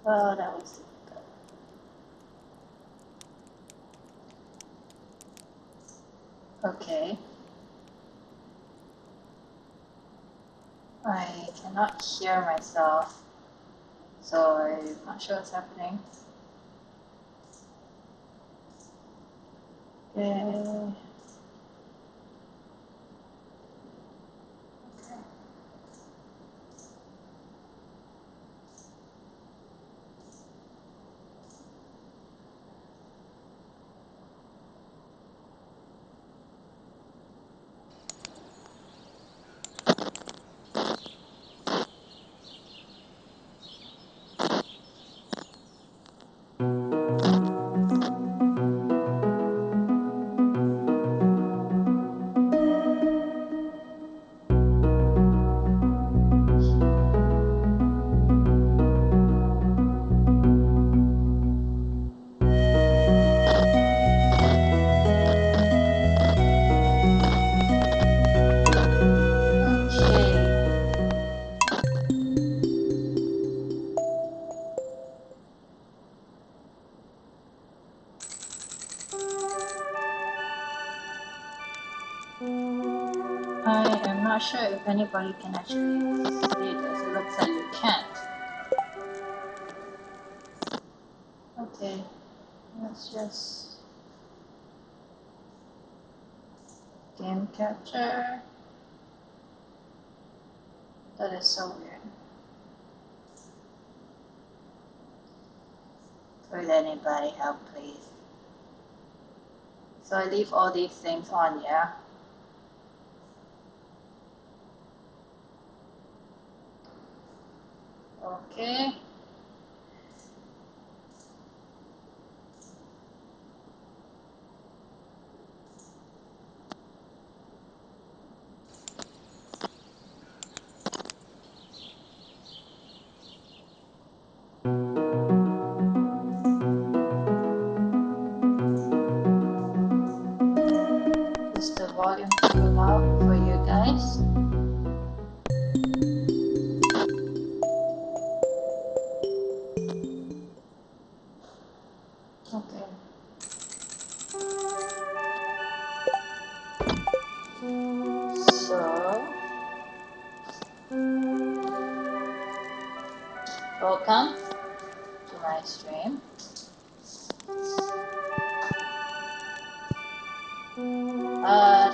Oh, that was difficult. Okay. I cannot hear myself, so I'm not sure what's happening. Okay. I am not sure if anybody can actually see this. It looks like you can't. Okay, let's just game capture. That is so weird. Could anybody help, please? So I leave all these things on, yeah? Okay. Is the volume too loud for you guys? Okay. So, welcome to my stream.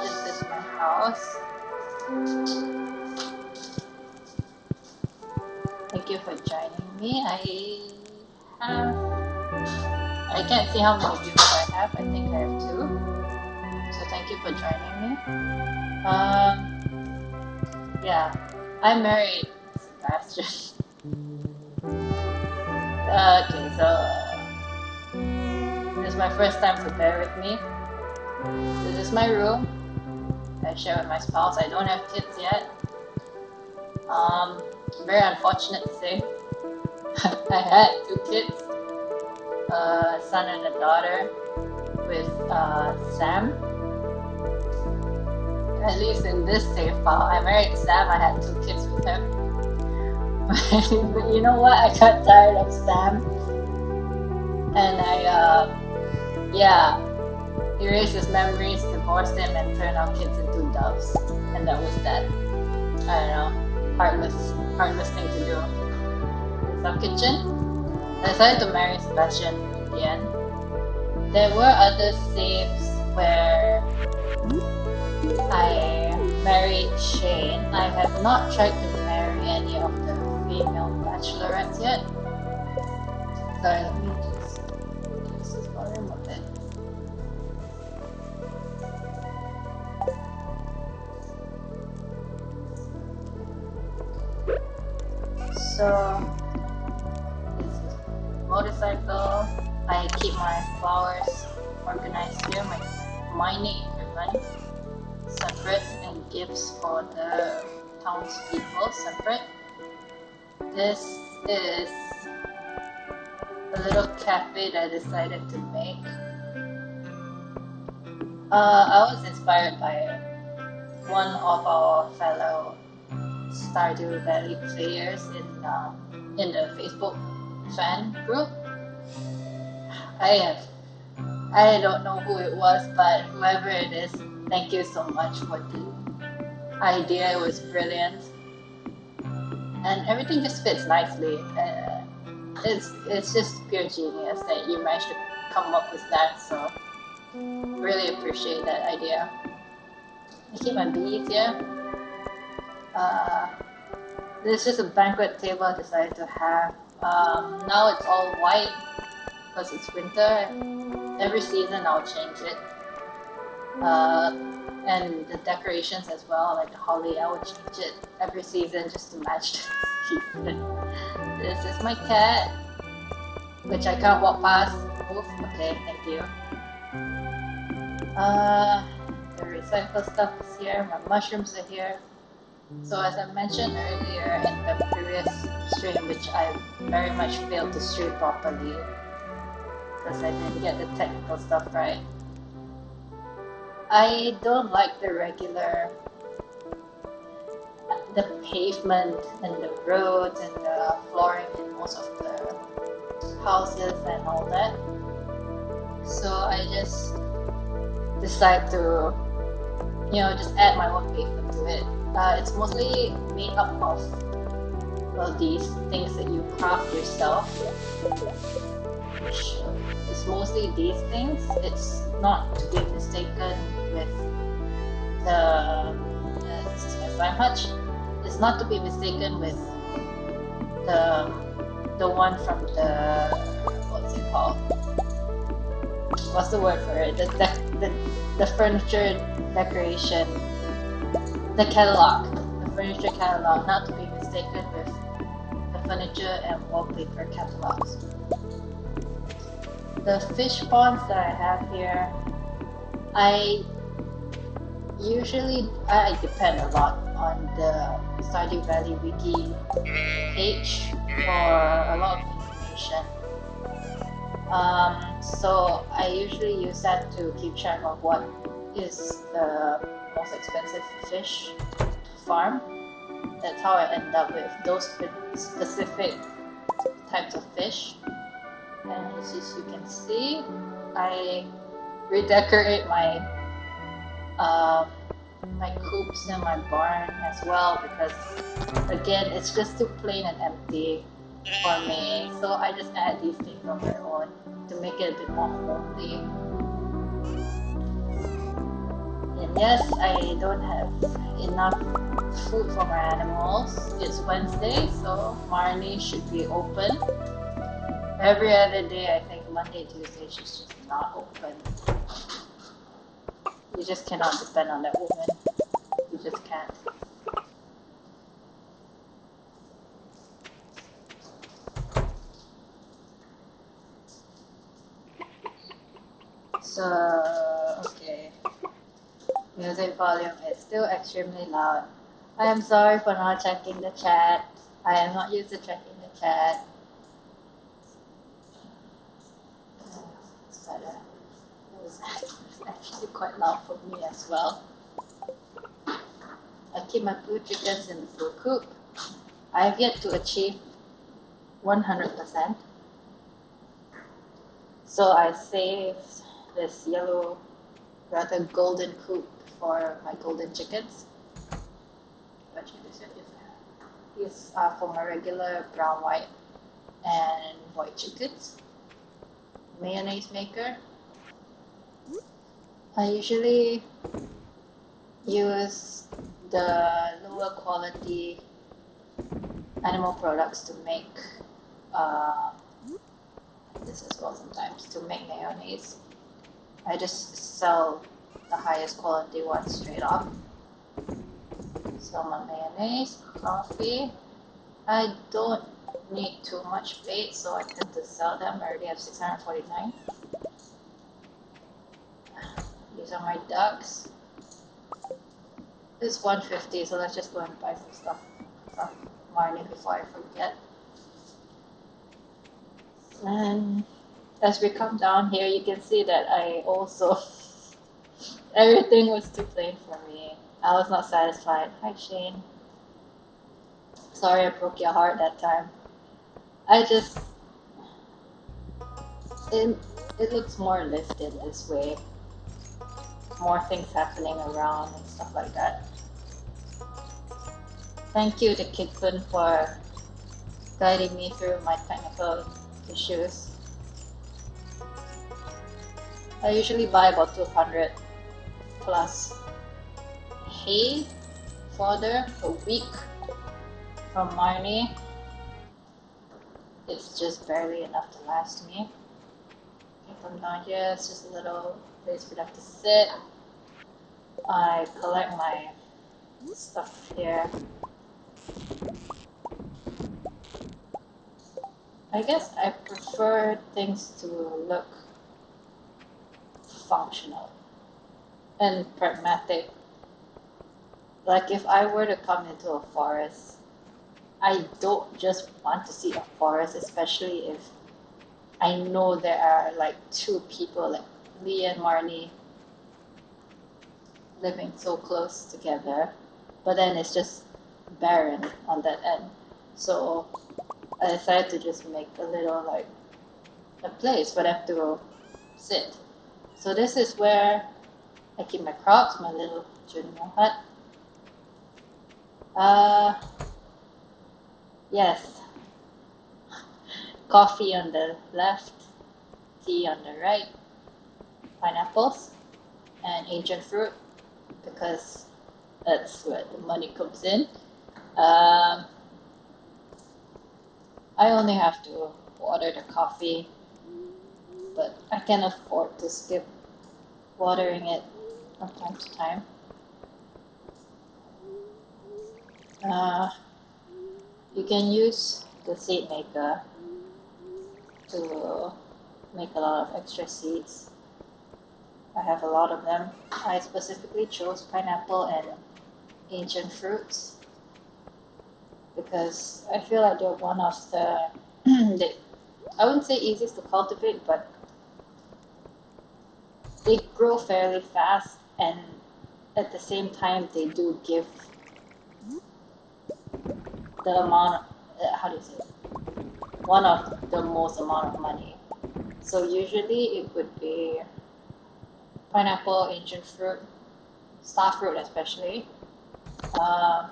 This is my house. Thank you for joining me. I can't see how many viewers I have. I think I have 2. So thank you for joining me. Yeah, I'm married, Sebastian. Okay, so this is my first time, so bear with me. This is my room. I share with my spouse. I don't have kids yet. Very unfortunate to say. I had 2 kids, a son and a daughter, with Sam. At least in this save file, I married Sam. I had 2 kids with him. But you know what? I got tired of Sam, and I erased his memories, divorced him, and turned our kids into doves. And that was that. I don't know, heartless thing to do. It's our kitchen. I decided to marry Sebastian in the end. There were other saves where I married Shane. I have not tried to marry any of the female bachelorettes yet. Sorry, let me just reduce this volume a bit. So, this is motorcycle. I keep my flowers organized here, my mining equipment separate, and gifts for the townspeople separate. This is a little cafe that I decided to make. I was inspired by one of our fellow Stardew Valley players in the Facebook fan group. I I don't know who it was, but whoever it is, thank you so much for the idea. It was brilliant, and everything just fits nicely. It's just pure genius that you managed to come up with that. So really appreciate that idea. I keep my bees here. Uh, This is just a banquet table I decided to have. Now it's all white because it's winter. Every season I'll change it. Uh, and the decorations as well, like the holly, I will change it every season just to match the season. This is my cat, which I can't walk past. Oof, okay, thank you. The recycle stuff is here, my mushrooms are here. So as I mentioned earlier in the previous stream, which I very much failed to stream properly because I didn't get the technical stuff right. I don't like the pavement and the roads and the flooring in most of the houses and all that. So I just decide to, just add my own pavement to it. It's mostly made up of these things that you craft yourself, which is mostly these things. It's not to be mistaken with this is my slime hutch. It's not to be mistaken with the one from the, what's it called? What's the word for it? The furniture decoration, the catalog, the furniture catalog, not to be mistaken with the furniture and wallpaper catalogs. The fish ponds that I have here, I depend a lot on the Stardew Valley wiki page for a lot of information. So I usually use that to keep track of what is the most expensive fish to farm. That's how I end up with those specific types of fish. And as you can see, I redecorate my my coops and my barn as well because again it's just too plain and empty for me, so I just add these things on my own to make it a bit more homely. And yes, I don't have enough food for my animals. It's Wednesday, so Marnie should be open. Every other day, I think Monday, Tuesday, she's just not open. You just cannot depend on that woman. You just can't. So, okay. Music volume is still extremely loud. I am sorry for not checking the chat. I am not used to checking the chat. It's better. It was actually quite loud for me as well. I keep my blue chickens in the blue coop. I have yet to achieve 100%. So I saved this yellow, rather golden coop for my golden chickens. These are for my regular brown, white, and white chickens. Mayonnaise maker. I usually use the lower quality animal products to make this as well sometimes, to make mayonnaise. I just sell the highest quality ones straight off. So my mayonnaise, coffee. I don't need too much bait, so I tend to sell them. I already have 649. These are my ducks. It's 150, so let's just go and buy some stuff from Marnie before I forget. And as we come down here, you can see that I also everything was too plain for me. I was not satisfied. Hi Shane. Sorry I broke your heart that time. I just it, it looks more lived in this way. More things happening around and stuff like that. Thank you to Kidson for guiding me through my technical issues. I usually buy about 200 plus hay fodder a week from Marnie. It's just barely enough to last me. From down here, it's just a little place for them to sit. I collect my stuff here. I guess I prefer things to look functional and pragmatic. Like if I were to come into a forest, I don't just want to see a forest, especially if I know there are like two people, like Lee and Marnie, living so close together, but then it's just barren on that end. So I decided to just make a little like a place for them to sit. So this is where I keep my crops, my little junior hut. Yes, coffee on the left, tea on the right, pineapples, and ancient fruit because that's where the money comes in. I only have to water the coffee, but I can afford to skip watering it from time to time. You can use the seed maker to make a lot of extra seeds. I have a lot of them. I specifically chose pineapple and ancient fruits because I feel like they're one of the, I wouldn't say easiest to cultivate, but they grow fairly fast and at the same time they do give the amount, how do you say it? One of the most amount of money. So usually it would be pineapple, ancient fruit, star fruit especially. I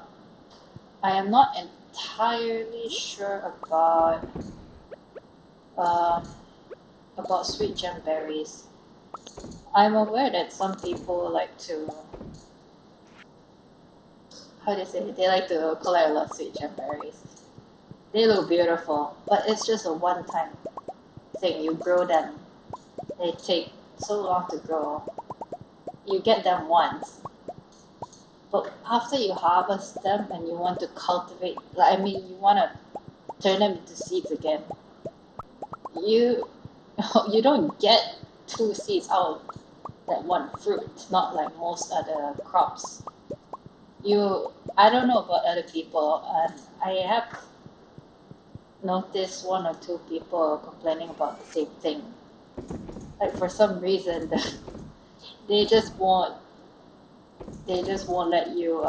am not entirely sure um, about sweet gem berries. I'm aware that some people like to, how do you say it? They like to collect a lot of sweet gem berries. They look beautiful, but it's just a one-time thing. You grow them. They take so long to grow. You get them once, but after you harvest them and you want to cultivate, like I mean, you want to turn them into seeds again. You you don't get two seeds out of that one fruit. Not like most other crops. I don't know about other people, and I have noticed one or two people complaining about the same thing. Like for some reason, they just won't they just won't let you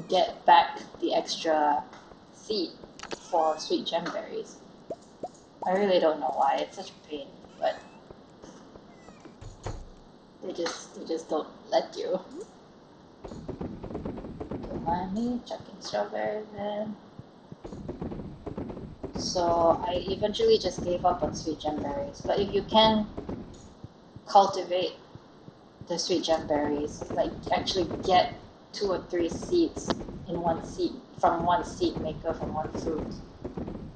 get back the extra seed for sweet gemberries. I really don't know why. It's such a pain, but they just don't let you. Don't mind me chucking strawberries in. So I eventually just gave up on sweet gemberries. But if you can cultivate the sweet gemberries, like actually get 2 or 3 seeds in one seed from one seed maker from one fruit,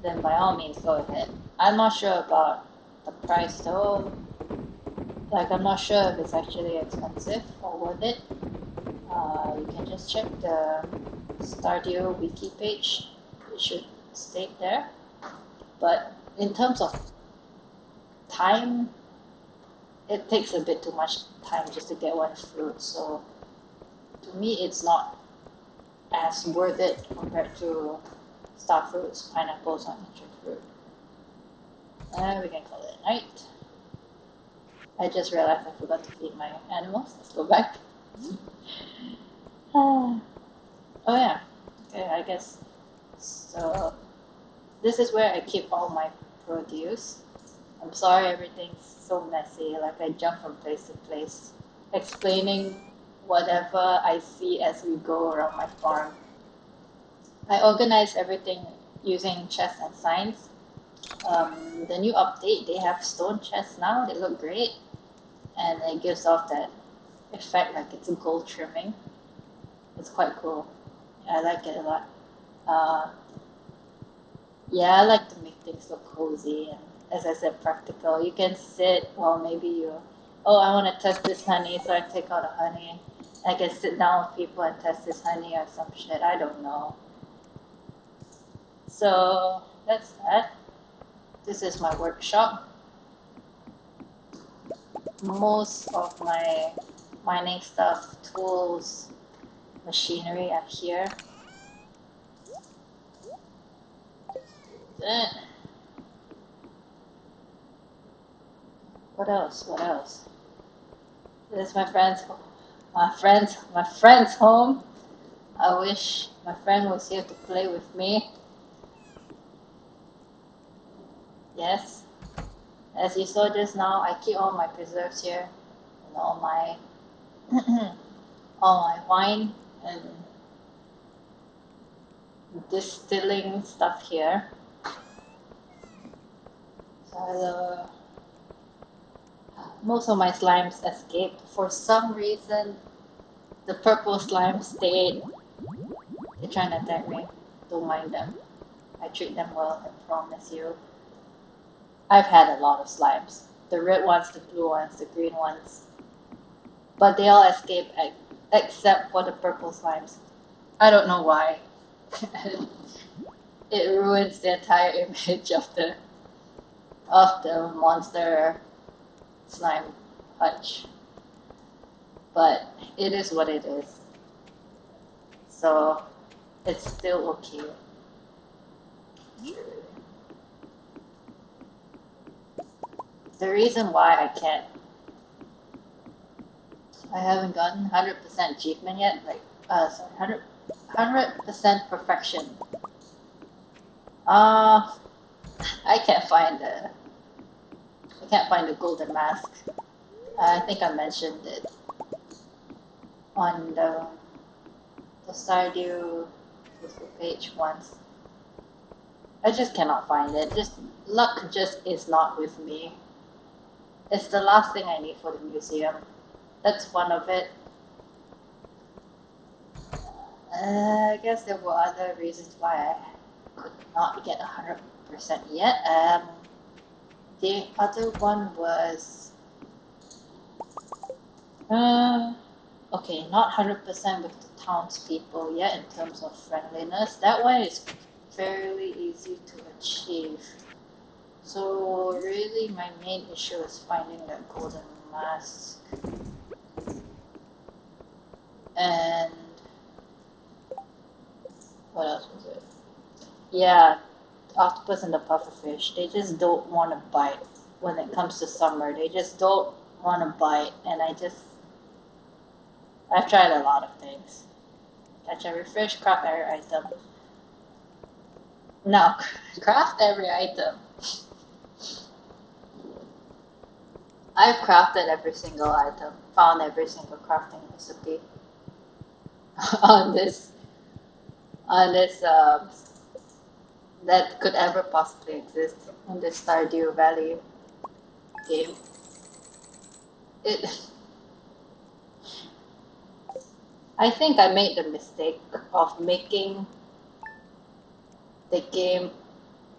then by all means go ahead. I'm not sure about the price though. Like I'm not sure if it's actually expensive or worth it. You can just check the Stardew wiki page. It should state there. But in terms of time, it takes a bit too much time just to get one fruit. So to me, it's not as worth it compared to star fruits, pineapples, or ancient fruit. And we can call it a night. I just realized I forgot to feed my animals. Let's go back. Oh yeah. Okay, I guess. So this is where I keep all my produce. I'm sorry everything's so messy. Like I jump from place to place, explaining whatever I see as we go around my farm. I organize everything using chests and signs. The new update, they have stone chests now. They look great, and it gives off that effect like it's a gold trimming. It's quite cool. I like it a lot. Uh, yeah, I like to make things look cozy and, as I said, practical. You can sit, well, maybe you, oh, I want to test this honey, so I take out a honey. I can sit down with people and test this honey or some shit. I don't know. So that's that. This is my workshop. Most of my mining stuff, tools, machinery are here. Then, what else? What else? This is my friend's home. I wish my friend was here to play with me. Yes, as you saw just now, I keep all my preserves here and all my all my wine and distilling stuff here. So most of my slimes escaped. For some reason, the purple slime stayed. They're trying to attack me. Don't mind them. I treat them well, I promise you. I've had a lot of slimes. The red ones, the blue ones, the green ones. But they all escape except for the purple slimes. I don't know why. It ruins the entire image of the monster slime punch. But it is what it is. So it's still okay. The reason why I haven't gotten 100% achievement yet, like, sorry, 100% perfection. Uh, I can't find the golden mask. I think I mentioned it on the Stardew Facebook page once. I just cannot find it. Just luck just is not with me. It's the last thing I need for the museum. That's one of it. I guess there were other reasons why I could not get 100% yet. The other one was okay, not 100% with the townspeople yet in terms of friendliness. That one is fairly easy to achieve. So really my main issue is finding that golden mask. And what else was it? Yeah, octopus and the pufferfish. They just don't want to bite when it comes to summer. They just don't want to bite, and I've tried a lot of things. Catch every fish, craft every item. No, craft every item. I've crafted every single item, found every single crafting recipe on this on this that could ever possibly exist in the Stardew Valley game. It I think I made the mistake of making the game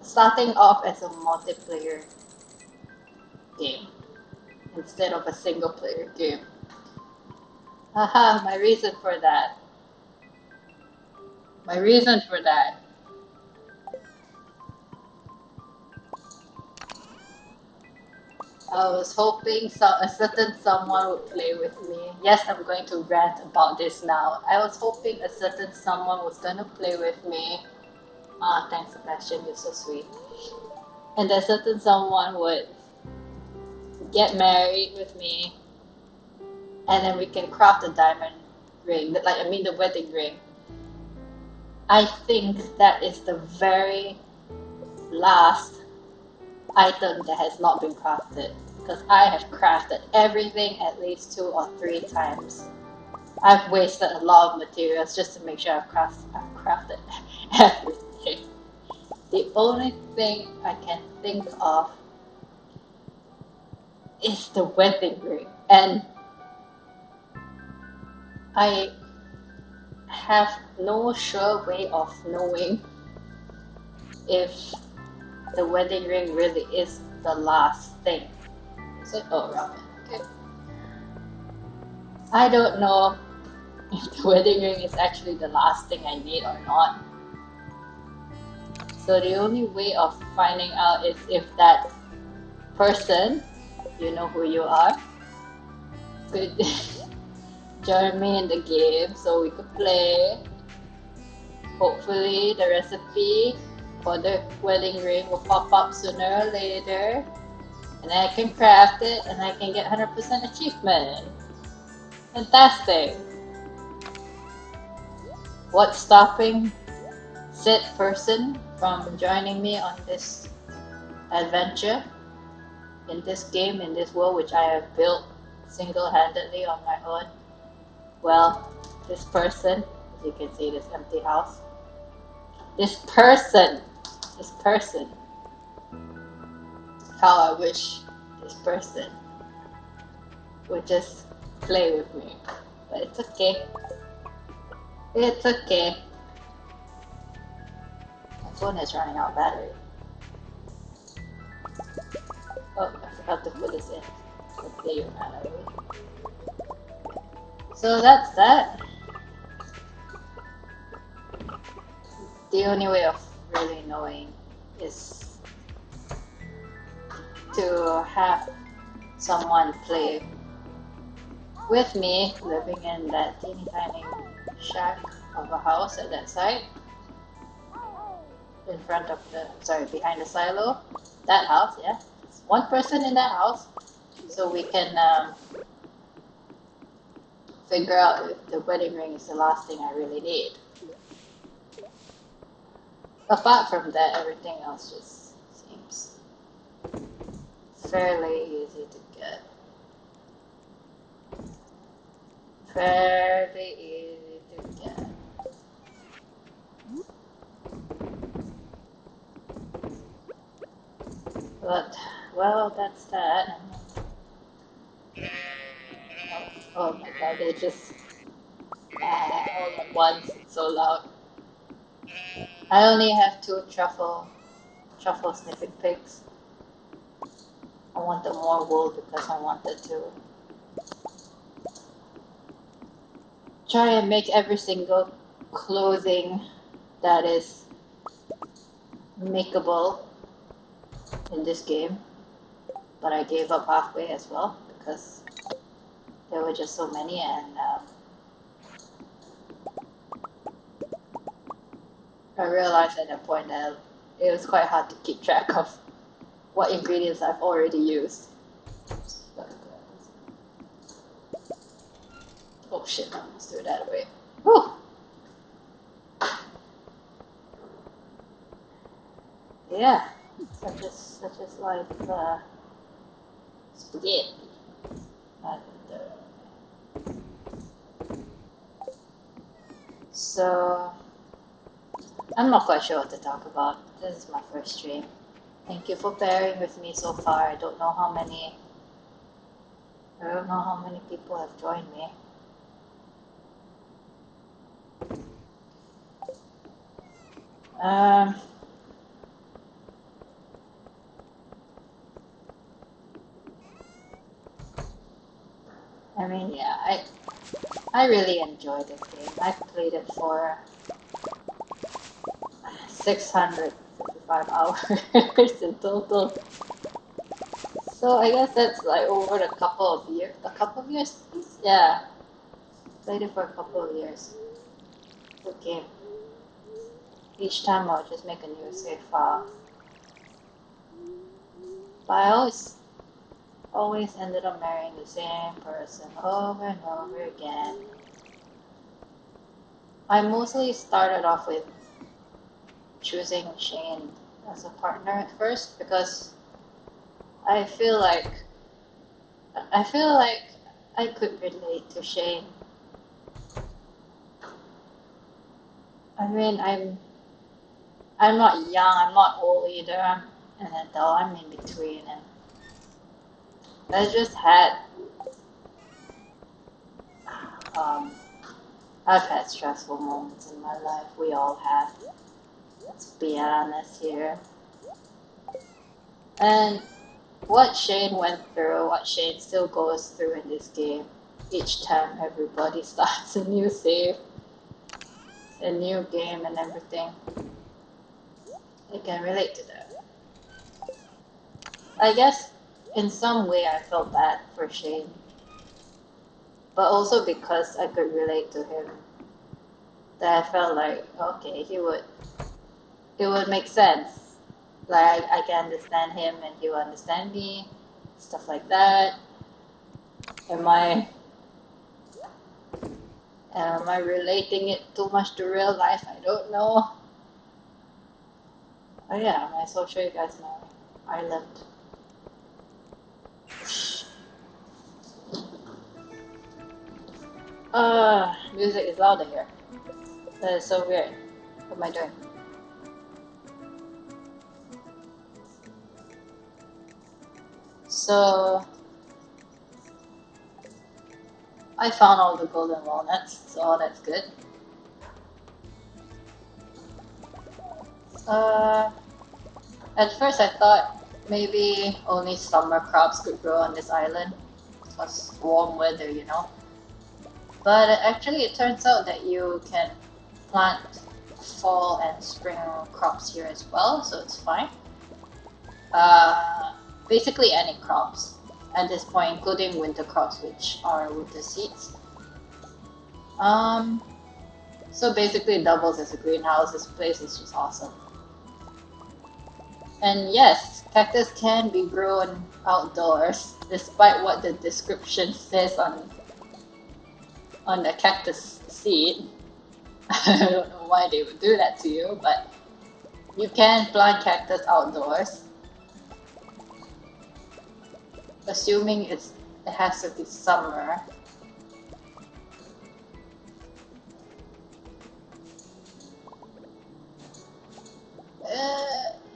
starting off as a multiplayer game instead of a single player game. Haha, my reason for that. My reason for that. I was hoping a certain someone would play with me. Yes, I'm going to rant about this now. I was hoping a certain someone was going to play with me. Ah, thanks, Sebastian, you're so sweet. And that certain someone would get married with me, and then we can craft a diamond ring. Like, I mean, the wedding ring. I think that is the very last item that has not been crafted. Because I have crafted everything at least 2 or 3 times. I've wasted a lot of materials just to make sure I've crafted everything. The only thing I can think of is the wedding ring. And I have no sure way of knowing if the wedding ring really is the last thing. So, oh, ramen. Okay. I don't know if the wedding ring is actually the last thing I need or not. So the only way of finding out is if that person, you know who you are, could join me in the game so we could play. Hopefully the recipe for the wedding ring will pop up sooner or later. And I can craft it and I can get 100% achievement. Fantastic! What's stopping said person from joining me on this adventure in this game, in this world which I have built single-handedly on my own? Well, this person, as you can see, this empty house. This person, how I wish this person would just play with me. But it's okay. It's okay. My phone is running out of battery. Oh, I forgot to put this in. Okay, you ran away. So that's that. The only way of really knowing is to have someone play with me, living in that teeny tiny shack of a house at that site, in front of the, sorry, behind the silo. That house, yeah. One person in that house, so we can figure out if the wedding ring is the last thing I really need. Apart from that, everything else just seems fairly easy to get. Fairly easy to get. But, well, that's that. Oh my god, they just all at once. It's so loud. I only have 2 truffle sniffing pigs. I wanted more wool because I wanted to try and make every single clothing that is makeable in this game. But I gave up halfway as well because there were just so many, and I realized at that point that it was quite hard to keep track of what ingredients I've already used. Oh shit, I almost threw that away. Whew. Yeah, such as life, spaghetti. And, so, I'm not quite sure what to talk about. This is my first stream. Thank you for bearing with me so far. I don't know how many people have joined me. Um, I mean, yeah, I really enjoy this game. I've played it for 655 hours in total. So I guess that's like over a couple of years. A couple of years? Yeah. Played it for a couple of years. Good game. Each time I'll just make a new save file. But I always ended up marrying the same person over and over again. I mostly started off with choosing Shane as a partner at first because I feel like I feel like I could relate to Shane. I mean, I'm not young, I'm not old either. I'm an adult. I'm in between, and I just had um, I've had stressful moments in my life. We all have. Let's be honest here. And what Shane went through, what Shane still goes through in this game, each time everybody starts a new save, a new game, and everything, I can relate to that. I guess in some way I felt bad for Shane, but also because I could relate to him, that I felt like okay, it would make sense. Like I can understand him and he will understand me, stuff like that. Am I am I relating it too much to real life? I don't know. Oh yeah, I might as well show you guys my island. Music is louder here. That is so weird. What am I doing? So I found all the golden walnuts, so that's good. Uh, at first I thought maybe only summer crops could grow on this island, plus warm weather, you know. But actually it turns out that you can plant fall and spring crops here as well, so it's fine. Uh, Basically any crops at this point, including winter crops, which are winter seeds. Um, so basically it doubles as a greenhouse. This place is just awesome. And yes, cactus can be grown outdoors, despite what the description says on the cactus seed. I don't know why they would do that to you, but you can plant cactus outdoors, assuming it has to be summer. Uh,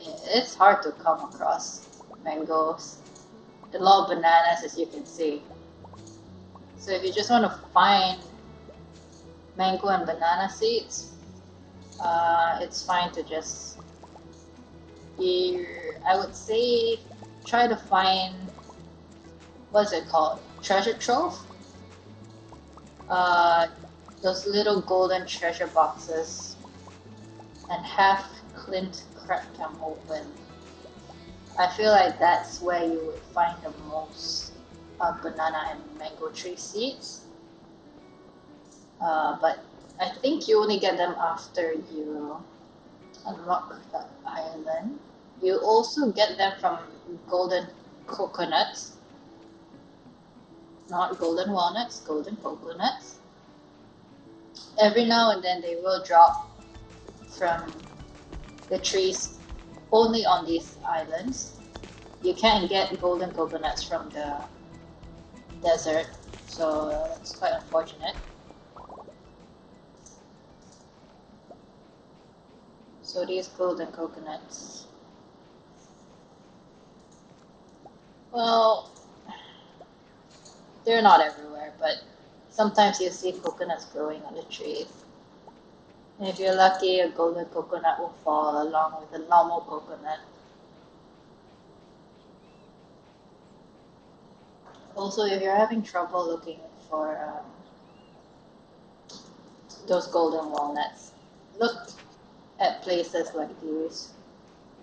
it's hard to come across mangoes. A lot of bananas, as you can see. So if you just want to find mango and banana seeds, it's fine to just, I would say, try to find, what's it called? Treasure trove? Uh, those little golden treasure boxes and have Clint crack them open. I feel like that's where you would find the most banana and mango tree seeds. But I think you only get them after you unlock the island. You also get them from golden coconuts, not golden walnuts, golden coconuts. Every now and then they will drop from the trees only on these islands. You can't get golden coconuts from the desert, so it's quite unfortunate. So these golden coconuts, well, they're not everywhere, but sometimes you see coconuts growing on the trees. And if you're lucky, a golden coconut will fall along with a normal coconut. Also, if you're having trouble looking for those golden walnuts, look at places like these.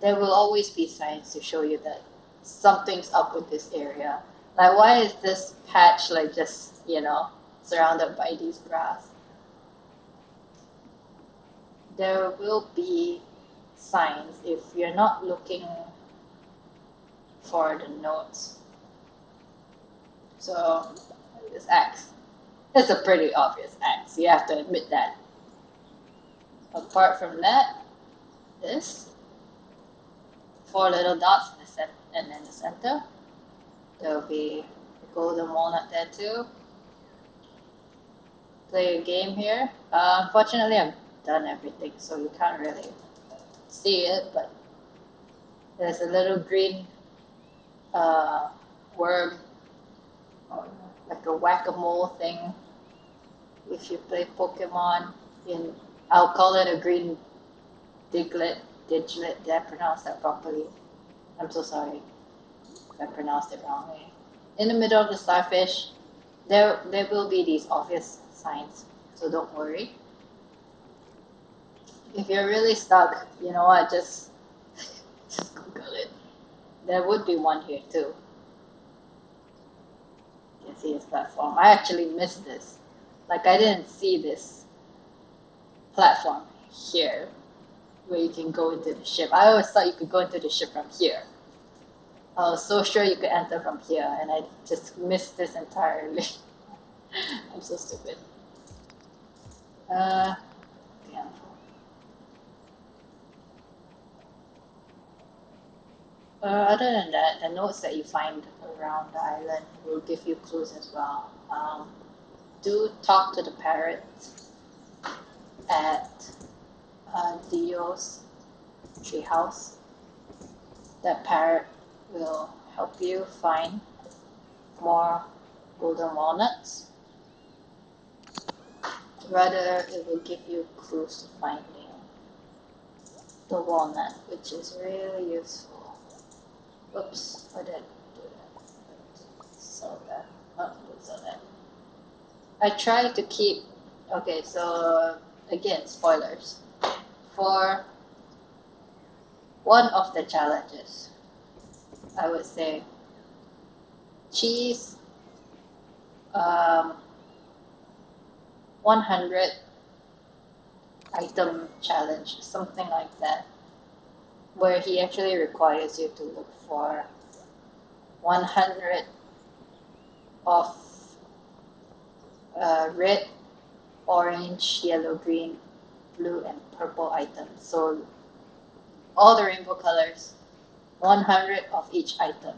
There will always be signs to show you that something's up with this area. Like, why is this patch like just, surrounded by these grass? There will be signs if you're not looking for the notes. So, this axe. It's a pretty obvious axe, you have to admit that. Apart from that, this four little dots in the and then the center. There'll be a golden walnut there too. Play a game here. Unfortunately, I've done everything, so you can't really see it, but there's a little green worm, or like a whack-a-mole thing. If you play Pokemon, in I'll call it a green Diglett. Did I pronounce that properly? I'm so sorry if I pronounced it wrongly. In the middle of the starfish, there will be these obvious signs, so don't worry. If you're really stuck, you know what, just Google it. There would be one here too. You can see this platform. I actually missed this. Like, I didn't see this platform here where you can go into the ship. I always thought you could go into the ship from here. I was so sure you could enter from here, and I just missed this entirely. I'm so stupid. Damn. Other than that, the notes that you find around the island will give you clues as well. Do talk to the parrot at Dio's treehouse. That parrot will help you find more golden walnuts. Rather, it will give you clues to finding the walnut, which is really useful. Oops, why did I do that? Sell that. Oh, don't sell that. I try to keep. Okay, so again, spoilers. For one of the challenges, I would say cheese 100 item challenge, something like that, where he actually requires you to look for 100 of red, orange, yellow, green, blue, and purple items. So all the rainbow colors, 100 of each item.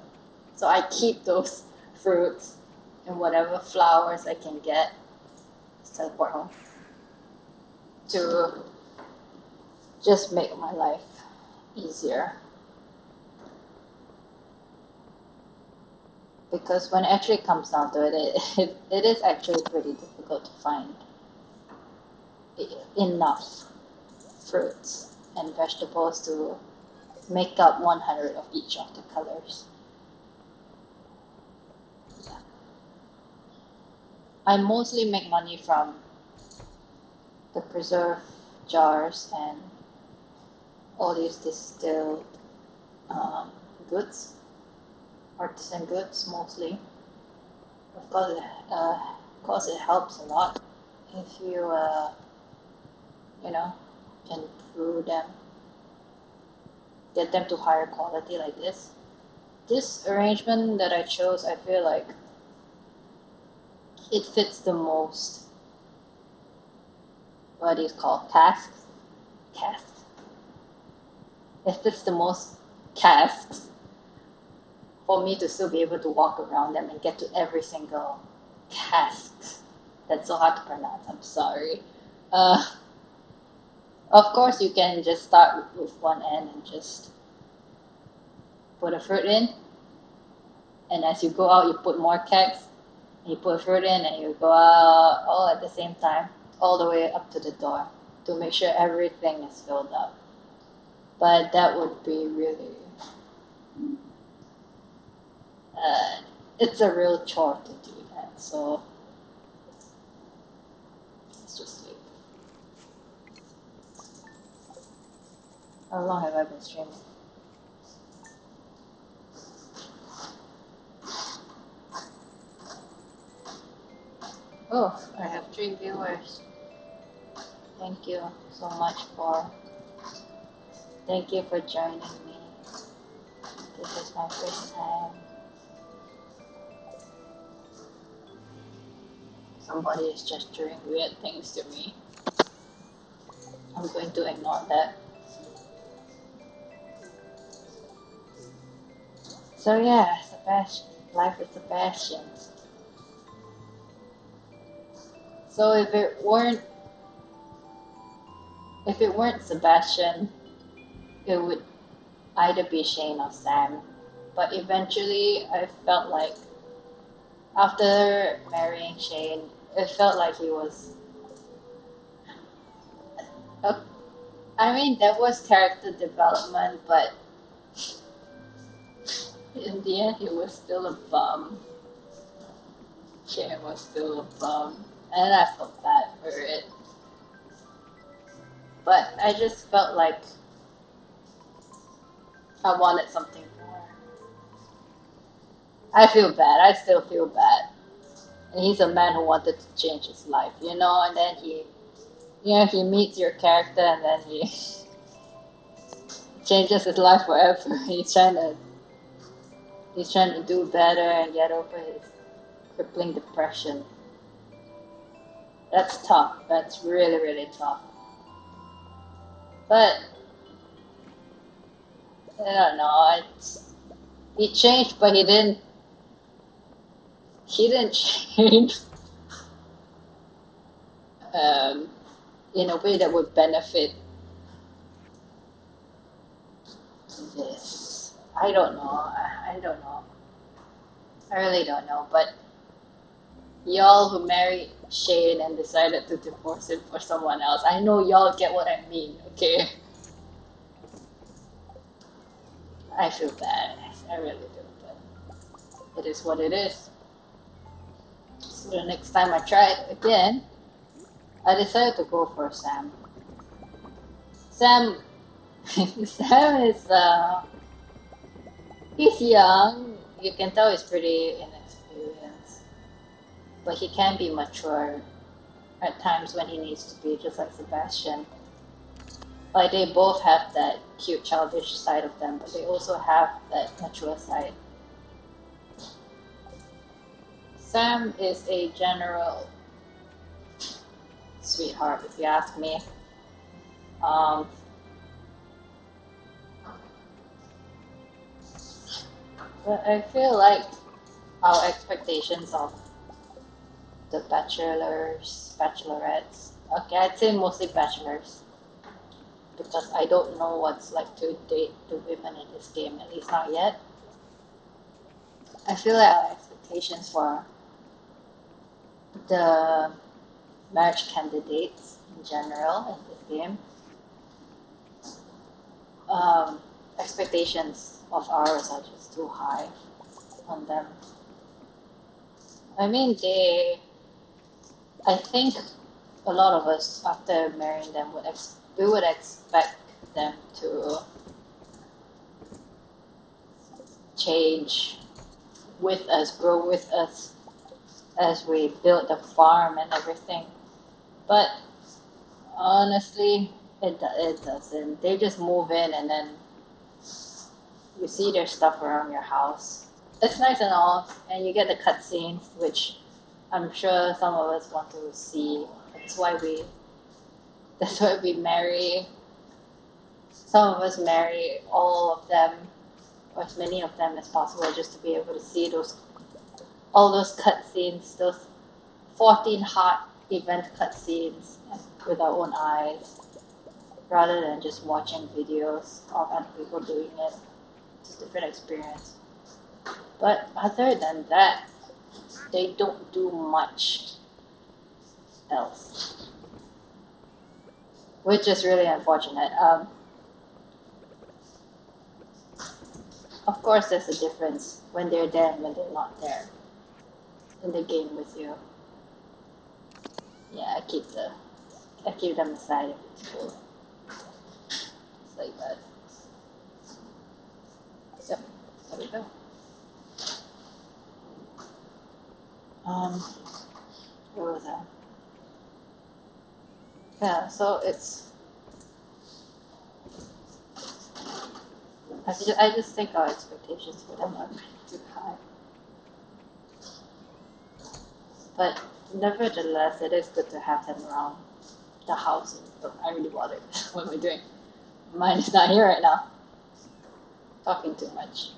So I keep those fruits and whatever flowers I can get. Let's teleport home. To just make my life easier. Because when it actually comes down to it is actually pretty difficult to find enough fruits and vegetables to make up 100 of each of the colors. Yeah. I mostly make money from the preserve jars and all these distilled goods, artisan goods mostly. Of course, it helps a lot if you, can brew them, get them to higher quality like this. This arrangement that I chose, I feel like it fits the most. What is called casks? Casks. It fits the most casks for me to still be able to walk around them and get to every single cask. That's so hard to pronounce. I'm sorry. Uh, of course, you can just start with one end and just put a fruit in, and as you go out, you put more kegs. You put fruit in, and you go out all at the same time, all the way up to the door, to make sure everything is filled up. But that would be really, it's a real chore to do that. So let's just sleep. How long have I been streaming? Oh, I have 3 viewers. Thank you so much thank you for joining me. This is my first time. Somebody is just doing weird things to me. I'm going to ignore that. So yeah, Sebastian. Life with Sebastian. So if it weren't Sebastian, it would either be Shane or Sam. But eventually, I felt like after marrying Shane, it felt like he was. Uh, I mean, there was character development, but in the end, he was still a bum. Shane was still a bum, and I felt bad for it. But I just felt like I wanted something more. I feel bad. I still feel bad. And he's a man who wanted to change his life, you know, and then he meets your character and then he changes his life forever. He's trying to do better and get over his crippling depression. That's tough. That's really, really tough. But I don't know. He changed, but he didn't. He didn't change um, in a way that would benefit this. I don't know. I don't know. I really don't know. But y'all who married Shane and decided to divorce him for someone else, I know y'all get what I mean. Okay. I feel bad. I really do. But it is what it is. So the next time I try it again, I decided to go for Sam. Sam, Sam is he's young. You can tell he's pretty inexperienced, but he can be mature at times when he needs to be, just like Sebastian. Like they both have that cute childish side of them, but they also have that mature side. Sam is a general sweetheart, if you ask me. Um, but I feel like our expectations of the bachelors, bachelorettes. Okay, I'd say mostly bachelors because I don't know what's like to date the women in this game, at least not yet. I feel like our expectations for the marriage candidates in general in this game, expectations of ours are just too high on them. I mean, I think a lot of us after marrying them we would expect them to change with us, grow with us as we build the farm and everything. But honestly, it doesn't. They just move in and then you see their stuff around your house. It's nice and all, and you get the cutscenes, which I'm sure some of us want to see. That's why we. That's why we marry. Some of us marry all of them, or as many of them as possible, just to be able to see all those cutscenes, those 14 hot event cutscenes with our own eyes, rather than just watching videos of other people doing it. It's a different experience. But other than that, they don't do much else, which is really unfortunate. Of course, there's a difference when they're there and when they're not there in the game with you. Yeah, I keep them aside if it's cool. It's like that. So there we go. Um, what was that? Yeah, so I just think our expectations for them are too high. But nevertheless, it is good to have them around the house. Oh, I really bothered. What am I doing? Mine is not here right now. Talking too much.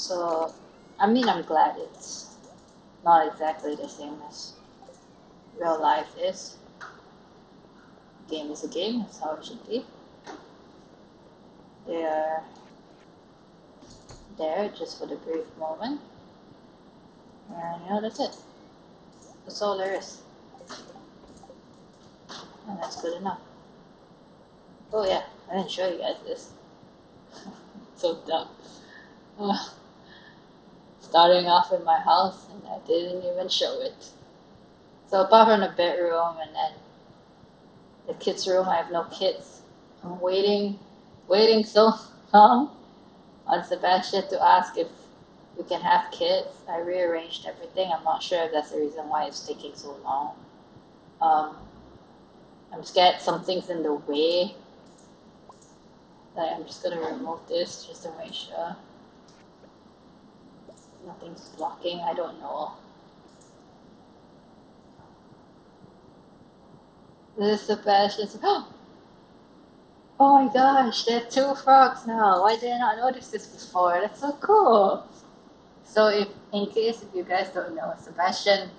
So, I mean, I'm glad it's not exactly the same as real life is. Game is a game, that's how it should be. They are there just for the brief moment. And you know, that's it. That's all there is. And that's good enough. Oh yeah, I didn't show you guys this. So dumb. Starting off in my house and I didn't even show it. So apart from the bedroom and then the kids' room, I have no kids. I'm waiting so long on Sebastian to ask if we can have kids. I rearranged everything. I'm not sure if that's the reason why it's taking so long. Um, I'm scared something's in the way. Like I'm just gonna remove this just to make sure nothing's blocking. I don't know. This is Sebastian's. Oh my gosh, there are two frogs now. Why did I not notice this before? That's so cool. So if in case if you guys don't know, Sebastian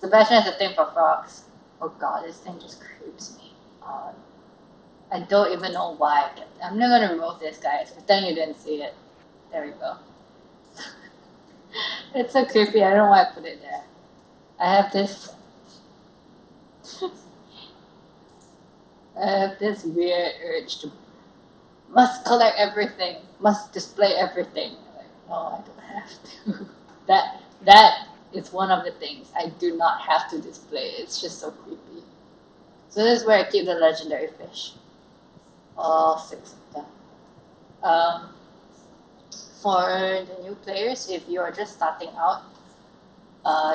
has a thing for frogs. Oh god, this thing just creeps me out. I don't even know why. I'm not gonna remove this, guys. Pretend you didn't see it. There we go. It's so creepy. I don't know why I put it there. I have this. I have this weird urge to must collect everything, must display everything. Like, no, I don't have to. That is one of the things I do not have to display. It's just so creepy. So this is where I keep the legendary fish. All six of them. Um, for the new players, if you are just starting out,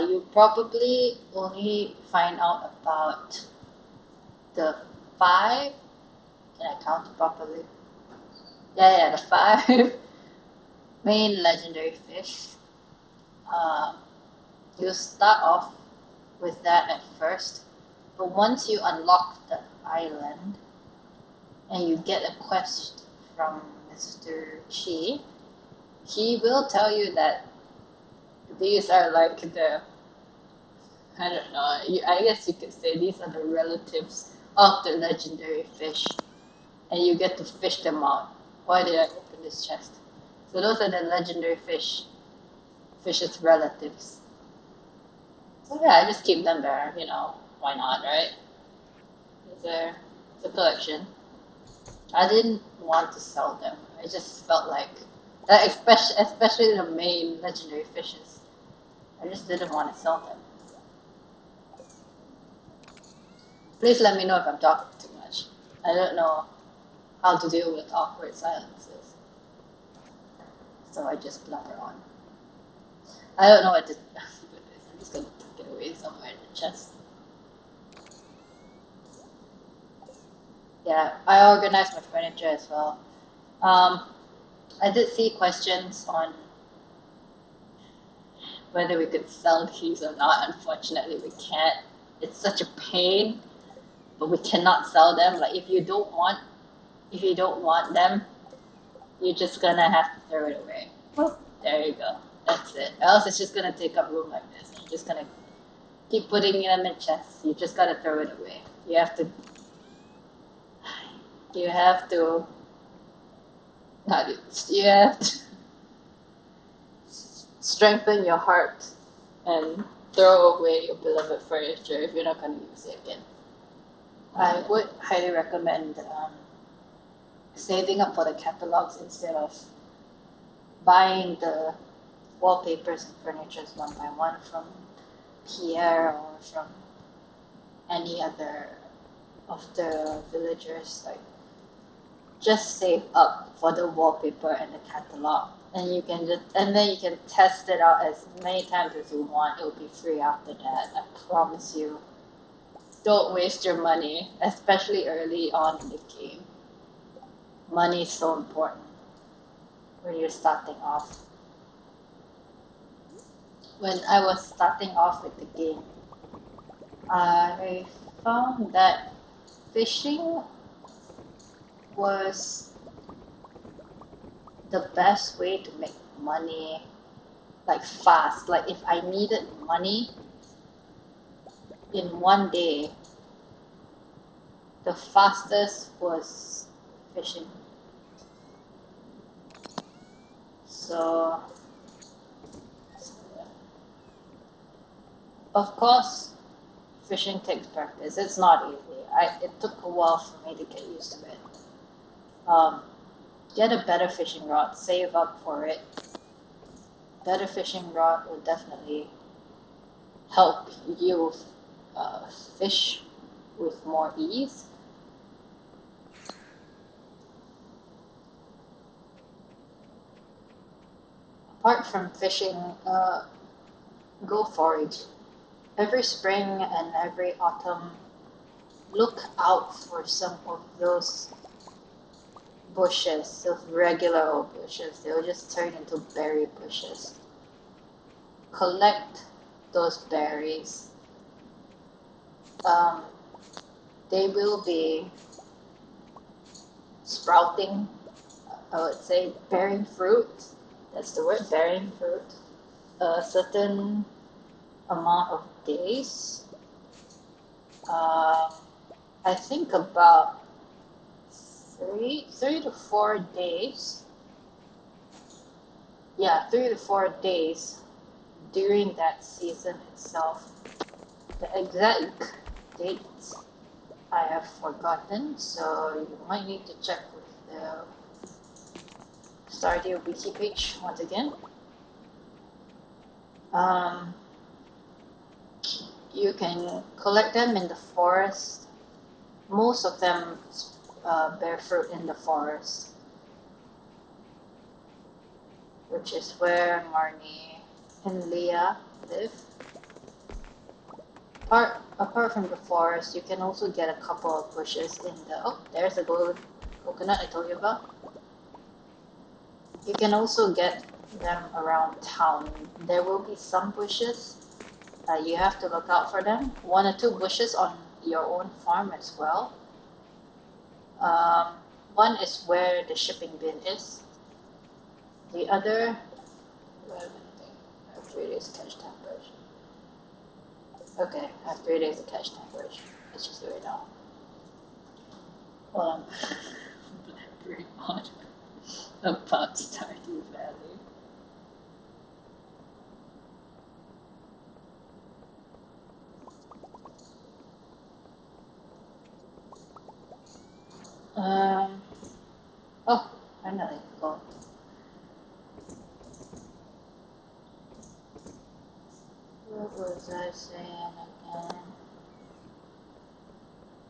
you probably only find out about the five. Can I count it properly? Yeah, the five main legendary fish. Um, you start off with that at first, but once you unlock the island and you get a quest from Mr. Chi, he will tell you that these are like the, I don't know, I guess you could say these are the relatives of the legendary fish, and you get to fish them out. Why did I open this chest? So those are the legendary fish's relatives. So yeah, I just keep them there, you know, why not, right? It's a collection. I didn't want to sell them. I just felt like, especially the main legendary fishes. I just didn't want to sell them. Please let me know if I'm talking too much. I don't know how to deal with awkward silences, so I just blubber on. I don't know what to do with this. I'm just gonna tuck it away somewhere in the chest. Yeah, I organized my furniture as well. Um, I did see questions on whether we could sell these or not. Unfortunately, we can't. It's such a pain, but we cannot sell them. Like if you don't want them, you're just gonna have to throw it away. Oh, there you go. That's it. Or else it's just gonna take up room like this. You're just gonna keep putting them in chests. You just gotta throw it away. You have to, not, you have to strengthen your heart and throw away your beloved furniture if you're not gonna use it again. I would highly recommend saving up for the catalogs instead of buying the wallpapers and furnitures one by one from Pierre or from any other of the villagers. Like, just save up for the wallpaper and the catalog, and then you can test it out as many times as you want. It'll be free after that. I promise you. Don't waste your money, especially early on in the game. Money is so important when you're starting off. When I was starting off with the game, I found that fishing was the best way to make money like fast. Like if I needed money in one day, the fastest was fishing. So of course fishing takes practice. It's not easy. It took a while for me to get used to it. Get a better fishing rod, save up for it. Better fishing rod will definitely help you fish with more ease. Apart from fishing, go forage. Every spring and every autumn, look out for some of those bushes, those regular old bushes. They'll just turn into berry bushes. Collect those berries. They will be sprouting, I would say, bearing fruit. That's the word, bearing fruit. A certain amount of days. I think about three to 4 days. Yeah, 3 to 4 days during that season itself. The exact dates I have forgotten, so you might need to check with the Stardew wiki page once again. You can collect them in the forest. Most of them bear fruit in the forest, which is where Marnie and Leah live. Apart from the forest, you can also get a couple of bushes in the... Oh, there's a golden coconut I told you about. You can also get them around town. There will be some bushes. You have to look out for them. 1 or 2 bushes on your own farm as well. One is where the shipping bin is. The other... I have 3 days to catch temperate. Okay, I have 3 days to catch temperate. Let's just do it now. Well, I'm blabbering on about Stardew Valley. Oh, finally, gold. What was I saying again?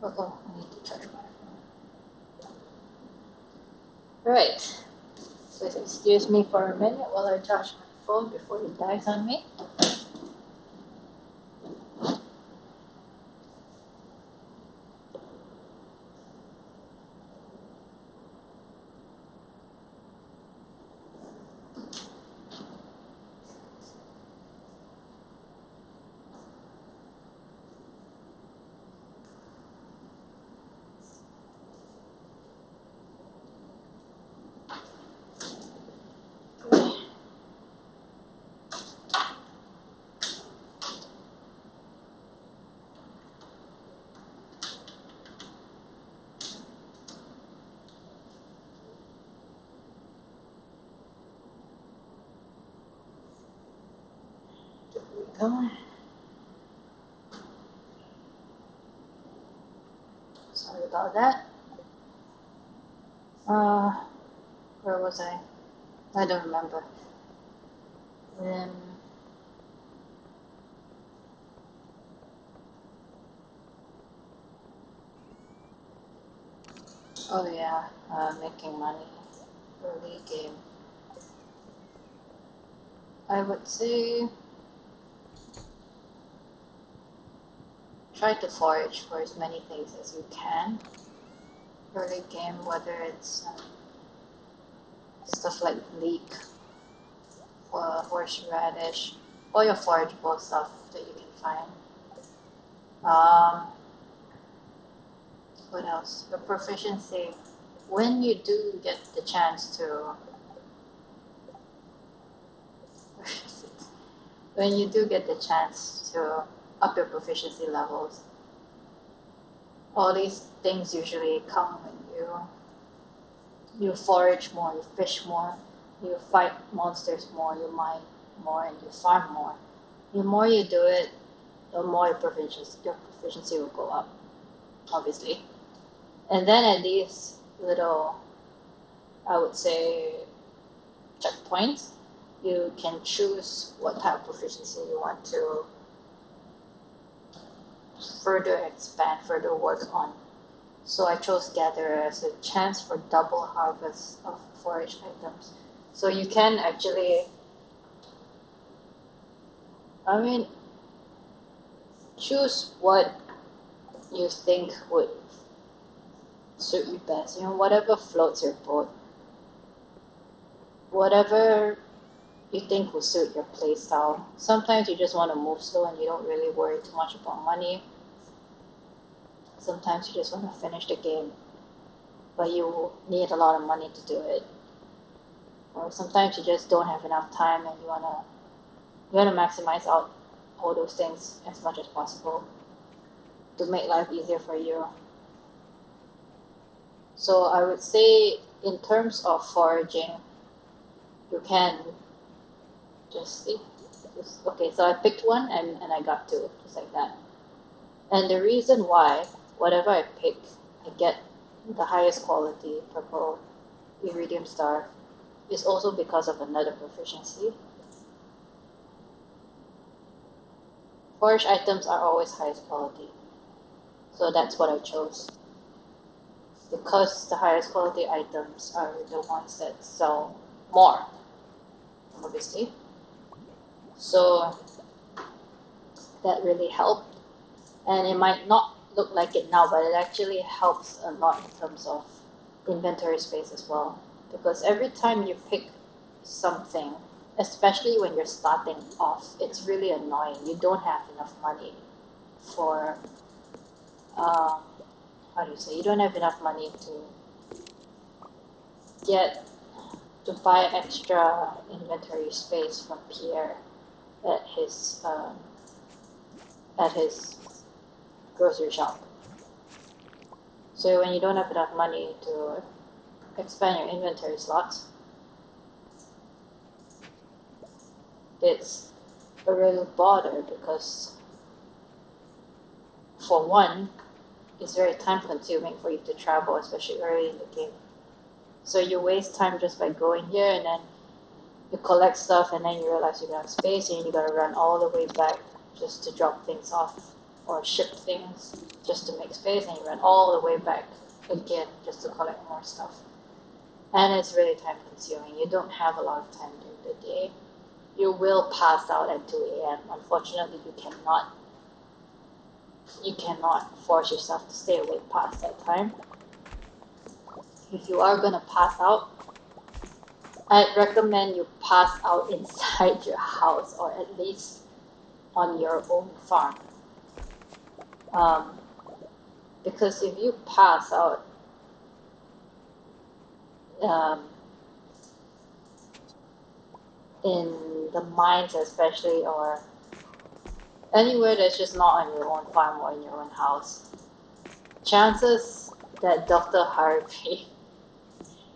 Oh, I need to charge my phone. Right. So excuse me for a minute while I charge my phone before it dies on me. There we go. Sorry about that. Where was I? I don't remember. Oh yeah, making money. Early game. I would say try to forage for as many things as you can. Early game, whether it's stuff like leek or horseradish, or your forageable stuff that you can find. What else? Your proficiency. When you do get the chance to when you do get the chance to up your proficiency levels, all these things usually come when you forage more, you fish more, you fight monsters more, you mine more, and you farm more. The more you do it, the more your proficiency will go up, obviously. And then at these little, I would say, checkpoints, you can choose what type of proficiency you want to further expand, further work on. So I chose Gatherer as a chance for double harvest of forage items. So you can actually, I mean, choose what you think would suit you best. You know, whatever floats your boat, whatever you think will suit your playstyle. Sometimes you just want to move slow and you don't really worry too much about money. Sometimes you just want to finish the game, but you need a lot of money to do it. Or sometimes you just don't have enough time and you wanna maximize out all those things as much as possible to make life easier for you. So I would say in terms of foraging, you can just see. Okay, so I picked one and I got two, just like that. And the reason why, whatever I pick, I get the highest quality purple iridium star is also because of another proficiency. Forage items are always highest quality, so that's what I chose. Because the highest quality items are the ones that sell more, obviously. So that really helped. And it might not look like it now, but it actually helps a lot in terms of inventory space as well. Because every time you pick something, especially when you're starting off, it's really annoying. You don't have enough money for, how do you say, you don't have enough money to buy extra inventory space from Pierre at his grocery shop. So when you don't have enough money to expand your inventory slots, it's a real bother because, for one, it's very time consuming for you to travel, especially early in the game. So you waste time just by going here and then you collect stuff and then you realize you don't have space and you gotta run all the way back just to drop things off or ship things just to make space, and you run all the way back again just to collect more stuff. And it's really time consuming. You don't have a lot of time during the day. You will pass out at 2 a.m. Unfortunately, you cannot force yourself to stay awake past that time. If you are gonna pass out, I'd recommend you pass out inside your house or at least on your own farm. Because if you pass out um, in the mines especially, or anywhere that's just not on your own farm or in your own house, chances that Dr. Harvey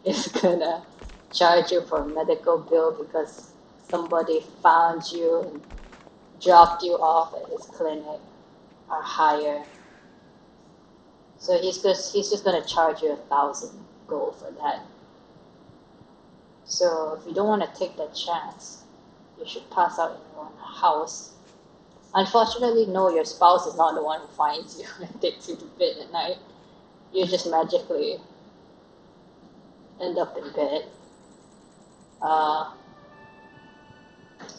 is gonna charge you for a medical bill because somebody found you and dropped you off at his clinic are higher. So he's just gonna charge you 1,000 gold for that. So if you don't want to take that chance, you should pass out in your own house. Unfortunately, no, your spouse is not the one who finds you and takes you to bed at night. You just magically end up in bed.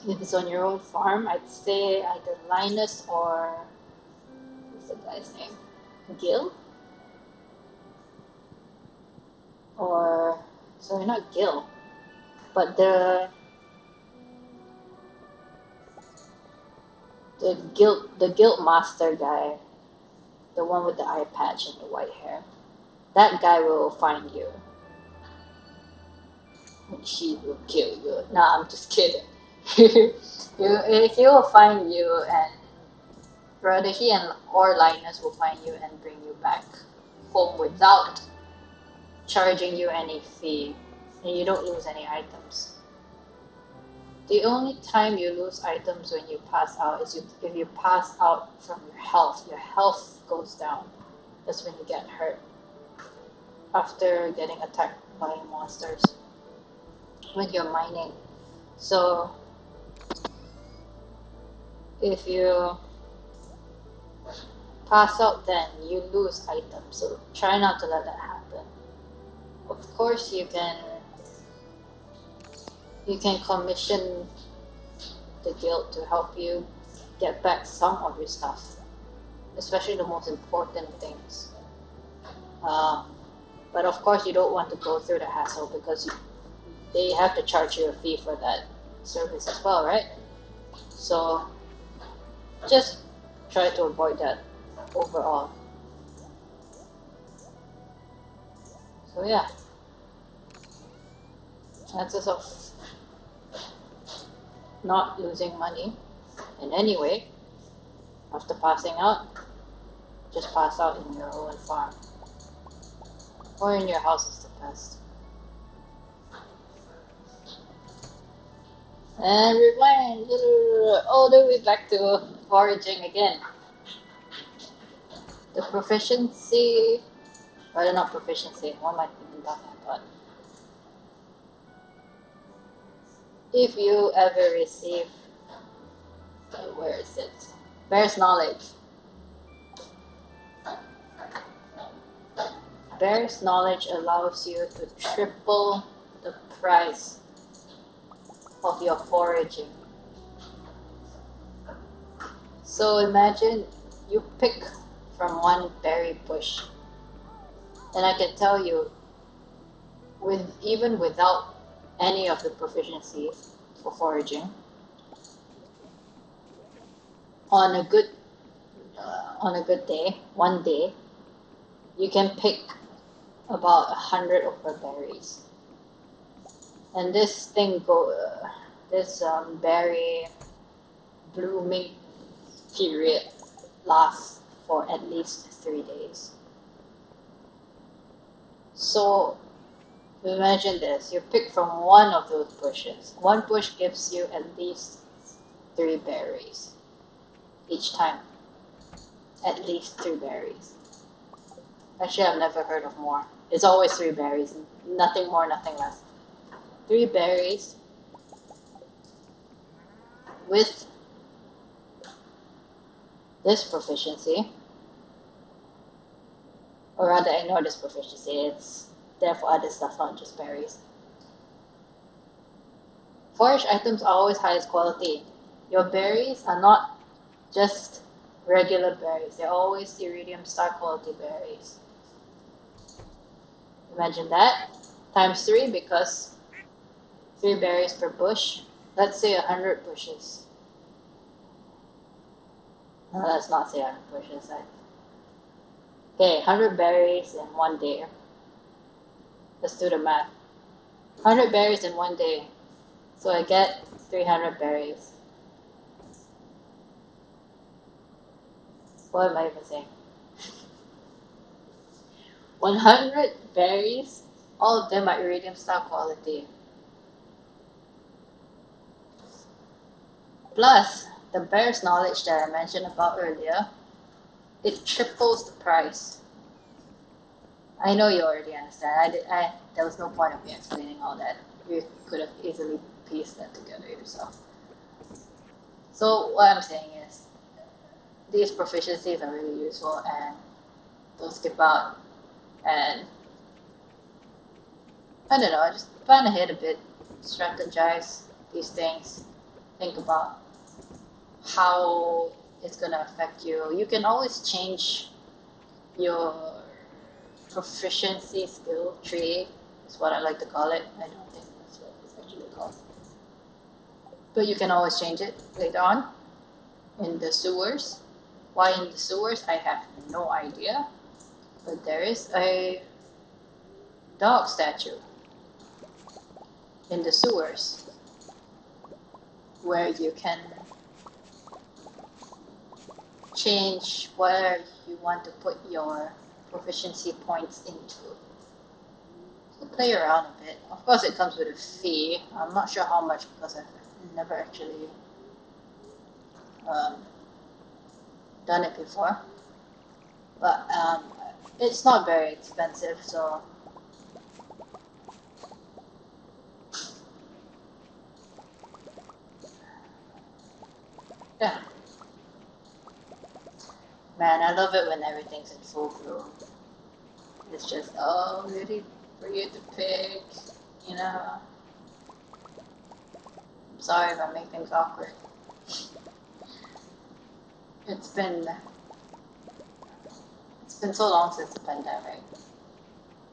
If it's on your own farm, I'd say either Linus or what's the guy's name? Gil? Or sorry, not Gil, but the guild master guy, the one with the eye patch and the white hair. That guy will find you. And he will kill you. Nah, I'm just kidding. he will find you, and rather he and or Linus will find you and bring you back home without charging you any fee, and you don't lose any items. The only time you lose items when you pass out is if you pass out from your health. Your health goes down. That's when you get hurt after getting attacked by monsters when you're mining. So if you pass out, then you lose items. So try not to let that happen. Of course, you can commission the guild to help you get back some of your stuff, especially the most important things. But of course, you don't want to go through the hassle because they have to charge you a fee for that service as well, right? So just try to avoid that overall. So yeah, chances of not losing money in any way after passing out, just pass out in your own farm or in your house is the best. And rewind all the way back to foraging again. The proficiency, or not proficiency, what am I even talking about? If you ever receive, where is it? Bear's knowledge. Bear's knowledge allows you to triple the price of your foraging. So imagine you pick from one berry bush, and I can tell you, even without any of the proficiency for foraging, on a good day, one day, you can pick about 100 of the berries, and this berry blooming period lasts for at least 3 days. So imagine this, you pick from one of those bushes. One bush gives you at least 3 berries each time. At least 3 berries. Actually, I've never heard of more. It's always 3 berries. Nothing more, nothing less. 3 berries with this proficiency. Or rather, ignore this proficiency. It's there for other stuff, not just berries. Forage items are always highest quality. Your berries are not just regular berries. They're always iridium star quality berries. Imagine that. Times 3 because 3 berries per bush. Let's say 100 bushes. No, let's not say 100 bushes. Okay, 100 berries in one day. Let's do the math. 100 berries in one day. So I get 300 berries. What am I even saying? 100 berries, all of them are iridium star quality. Plus, the bear's knowledge that I mentioned about earlier, it triples the price. I know you already understand. There was no point of me explaining all that. You could have easily pieced that together yourself. So what I'm saying is, these proficiencies are really useful, and don't skip out. And I don't know, just plan ahead a bit, strategize these things, think about how it's gonna affect you. You can always change your proficiency skill tree, is what I like to call it. I don't think that's what it's actually called. But you can always change it later on in the sewers. Why in the sewers, I have no idea. But there is a dog statue in the sewers. where you can change where you want to put your proficiency points into. So play around a bit. Of course it comes with a fee. I'm not sure how much because I've never actually um, done it before. But it's not very expensive, so yeah. Man, I love it when everything's in full bloom. It's just all ready for you to pick, you know. I'm sorry if I make things awkward. It's been so long since the pandemic.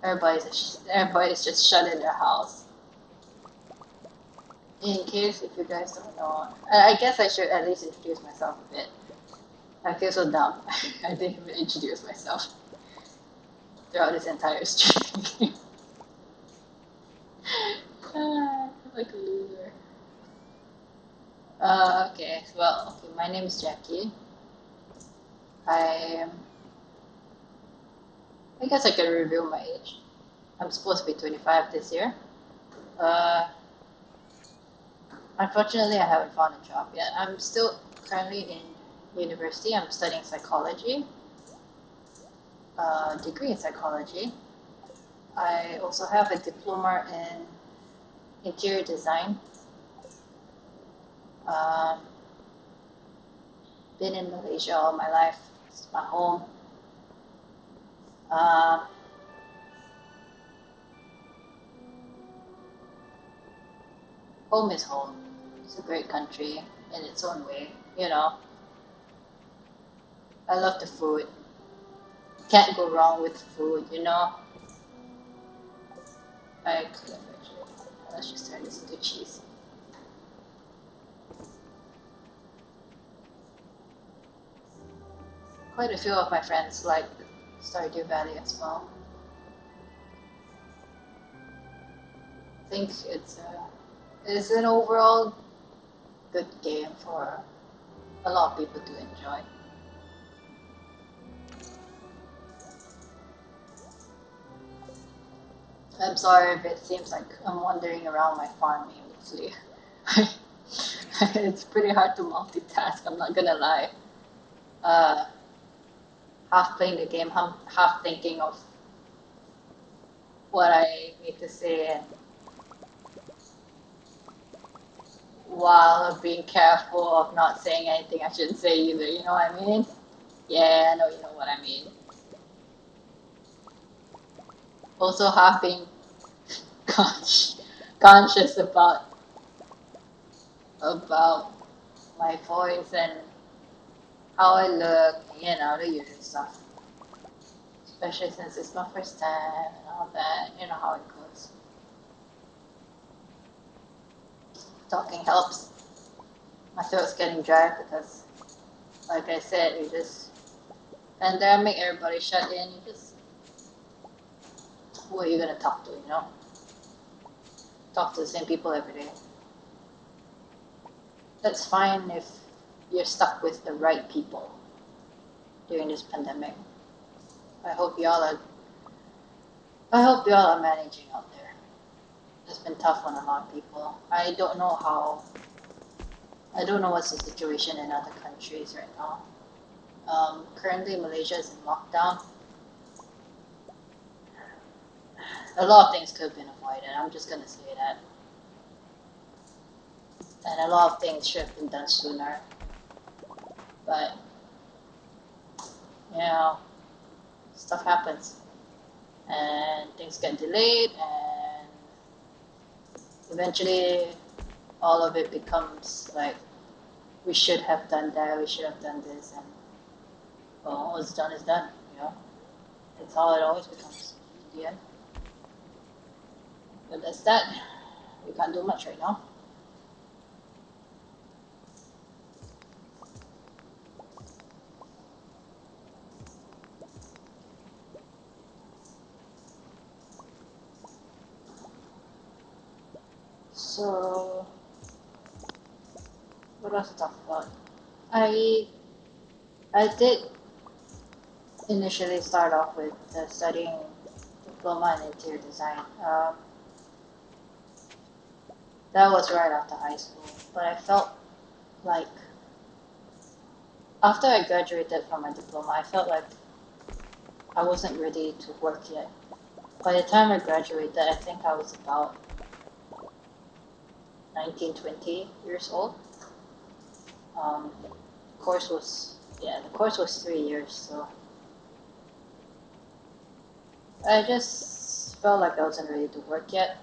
Everybody's just shut in their house. In case if you guys don't know, I guess I should at least introduce myself a bit. I feel so dumb. I didn't even introduce myself throughout this entire stream. Like a loser. Okay, well, okay, my name is Jackie. I guess I can reveal my age. I'm supposed to be 25 this year. Uh, Unfortunately, I haven't found a job yet. I'm still currently in university. I'm studying psychology, degree in psychology. I also have a diploma in interior design. Um, been in Malaysia all my life. It's my home. Uh, Home is home. It's a great country in its own way. You know, I love the food. Can't go wrong with food. You know, I could actually. Let's just turn this into cheese. Quite a few of my friends like Stardew Valley as well. I think it's an overall good game for a lot of people to enjoy. I'm sorry if it seems like I'm wandering around my farm aimlessly. It's pretty hard to multitask, I'm not gonna lie. Uh, Half playing the game, half thinking of what I need to say, and while being careful of not saying anything I shouldn't say either, you know what I mean? Yeah, I know you know what I mean. Also half being conscious about my voice and how I look, you know, the usual stuff. Especially since it's my first time and all that, you know how it goes. Talking helps. My throat's getting dry because, like I said, you just pandemic, everybody shut in. You just who are you gonna talk to? You know, talk to the same people every day. That's fine if you're stuck with the right people during this pandemic. I hope y'all are. I hope y'all are managing out there. It's been tough on a lot of people. I don't know how. I don't know what's the situation in other countries right now. Currently, Malaysia is in lockdown. A lot of things could have been avoided. I'm just gonna say that. And a lot of things should have been done sooner. But, you know, stuff happens. And things get delayed, and eventually all of it becomes like, we should have done that, we should have done this, and well, what's done is done, you know? That's how it always becomes in the end. But that's that. We can't do much right now. So What else to talk about? I I did initially start off with studying diploma in interior design. That was right after high school, but I felt like after I graduated from my diploma, I felt like I wasn't ready to work yet. By the time I graduated, I think I was about 19, 20 years old. Um, the course was 3 years, so I just felt like I wasn't ready to work yet.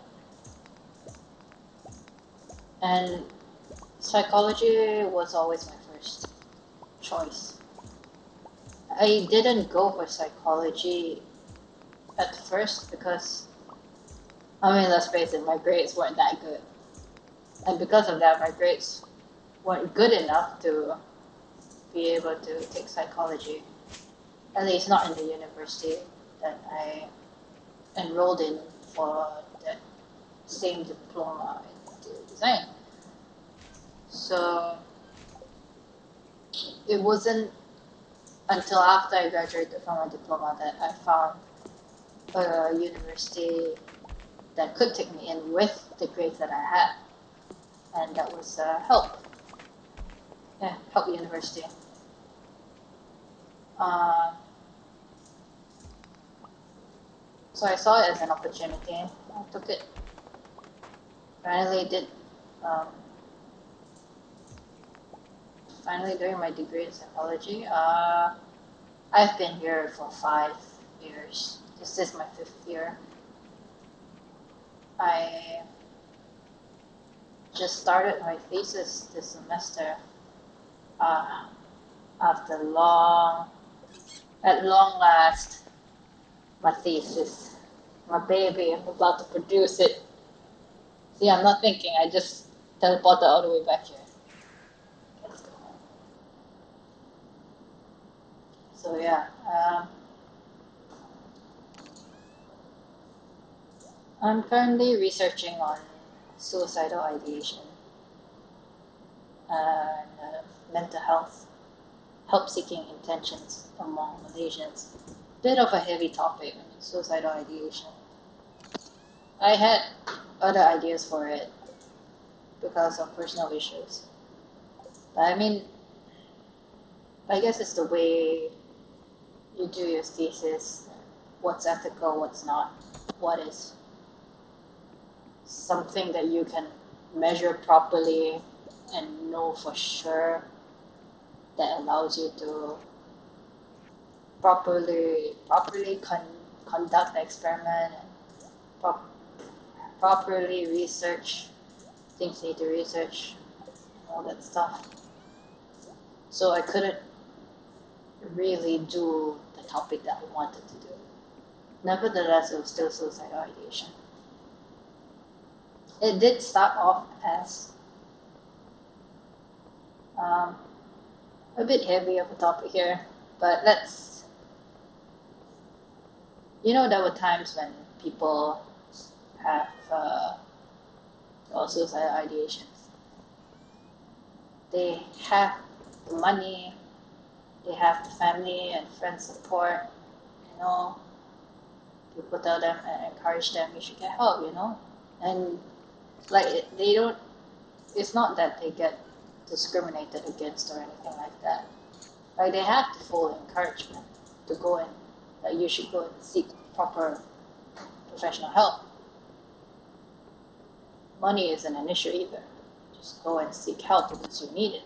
And psychology was always my first choice. I didn't go for psychology at first because, I mean, let's face it, my grades weren't that good. And because of that, my grades weren't good enough to be able to take psychology. At least not in the university that I enrolled in for that same diploma in interior design. So it wasn't until after I graduated from my diploma that I found a university that could take me in with the grades that I had, and that was Help University. Um, so I saw it as an opportunity. I took it. Finally did. Um, Finally doing my degree in psychology. I've been here for 5 years. This is my 5th year. I just started my thesis this semester. Uh, After at long last, my thesis, my baby, I'm about to produce it. See, I'm not thinking, I just teleported all the way back here. Let's go home. So yeah, I'm currently researching on suicidal ideation and mental health, help-seeking intentions among Malaysians. Bit of a heavy topic, suicidal ideation. I had other ideas for it because of personal issues. But I mean, I guess it's the way you do your thesis, what's ethical, what's not, what is something that you can measure properly and know for sure that allows you to properly conduct the experiment and properly research things you need to research, all that stuff. So I couldn't really do the topic that I wanted to do. Nevertheless, it was still suicidal ideation. It did start off as a bit heavy of a topic here, but there were times when people have suicidal ideations. They have the money, they have the family and friend support, people tell them and encourage them, you should get help, and they don't, it's not that they get discriminated against or anything like that. Like, they have the full encouragement to go and, you should go and seek proper professional help. Money isn't an issue either. Just go and seek help because you need it.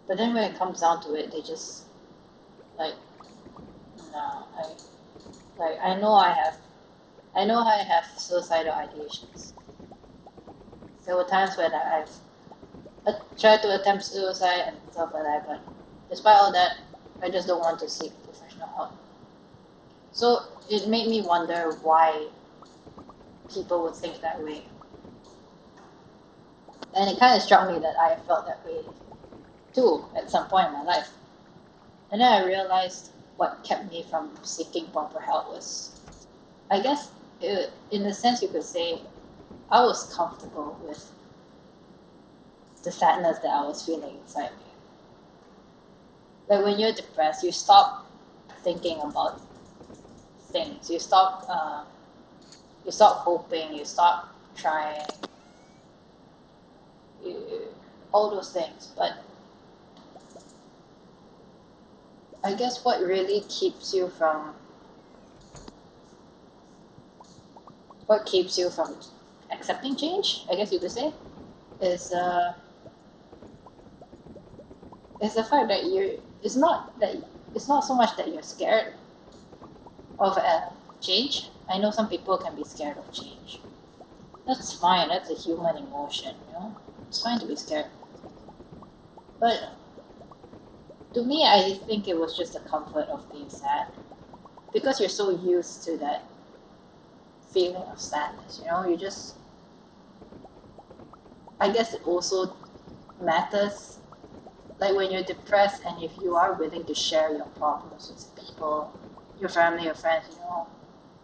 But then when it comes down to it, they just, like, no, I know I have suicidal ideations. There were times when I've tried to attempt suicide and stuff like that, but despite all that, I just don't want to seek professional help. So it made me wonder why people would think that way. And it kind of struck me that I felt that way too at some point in my life. And then I realized what kept me from seeking proper help was, I guess, in a sense you could say, I was comfortable with the sadness that I was feeling inside me. Like when you're depressed, you stop thinking about things. You stop hoping. You stop trying. You, all those things. But I guess what keeps you from accepting change, I guess you could say, is the fact that it's not so much that you're scared of change. I know some people can be scared of change. That's fine. That's a human emotion. It's fine to be scared. But to me, I think it was just the comfort of being sad because you're so used to that feeling of sadness. You just. I guess it also matters. Like when you're depressed and if you are willing to share your problems with people, your family, your friends,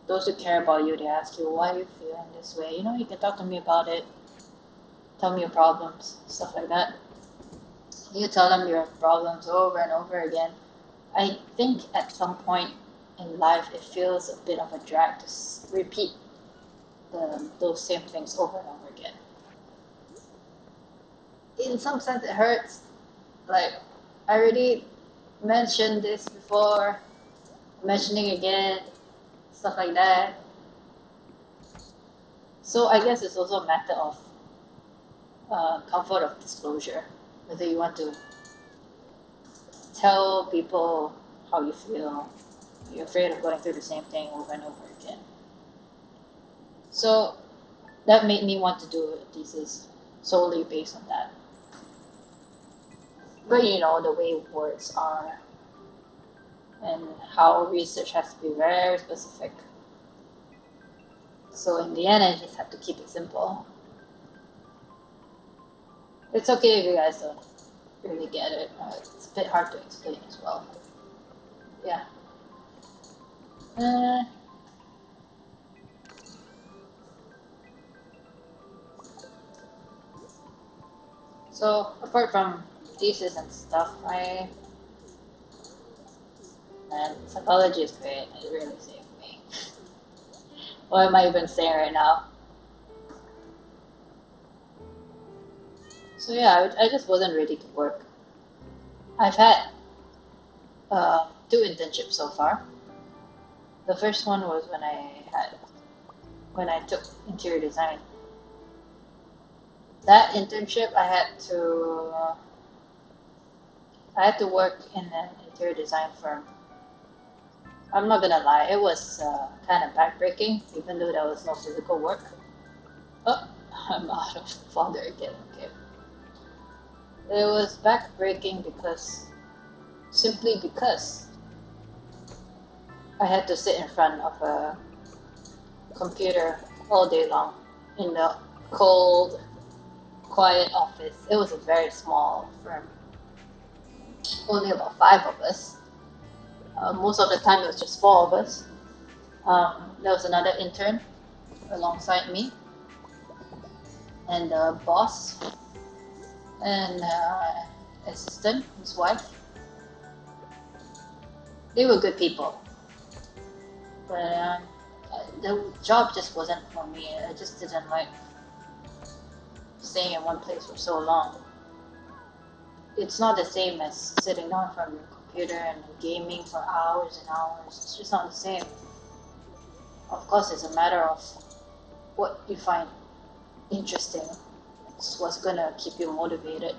those who care about you, they ask you, why are you feeling this way? You can talk to me about it, tell me your problems, stuff like that. You tell them your problems over and over again. I think at some point in life, it feels a bit of a drag to repeat those same things over and over again. In some sense, it hurts. Like, I already mentioned this before, mentioning again, stuff like that. So I guess it's also a matter of comfort of disclosure, whether you want to tell people how you feel, you're afraid of going through the same thing over and over again. So that made me want to do a thesis solely based on that. But the way words are and how research has to be very specific. So in the end, I just have to keep it simple. It's okay if you guys don't really get it. It's a bit hard to explain as well. Yeah. So apart from thesis and stuff, and psychology is great. It really saved me. What am I even saying right now? So yeah, I just wasn't ready to work. I've had 2 internships so far. The first one was when I took interior design. That internship I had to work in an interior design firm. I'm not gonna lie, it was kind of backbreaking, even though there was no physical work. Oh, I'm out of fodder again. Okay. It was backbreaking simply because I had to sit in front of a computer all day long in the cold, quiet office. It was a very small firm, only about 5 of us. Most of the time, it was just 4 of us. There was another intern alongside me, and the boss, and assistant, his wife. They were good people, but the job just wasn't for me. I just didn't like staying in one place for so long. It's not the same as sitting down from your computer and gaming for hours and hours. It's just not the same. Of course, it's a matter of what you find interesting. It's what's gonna keep you motivated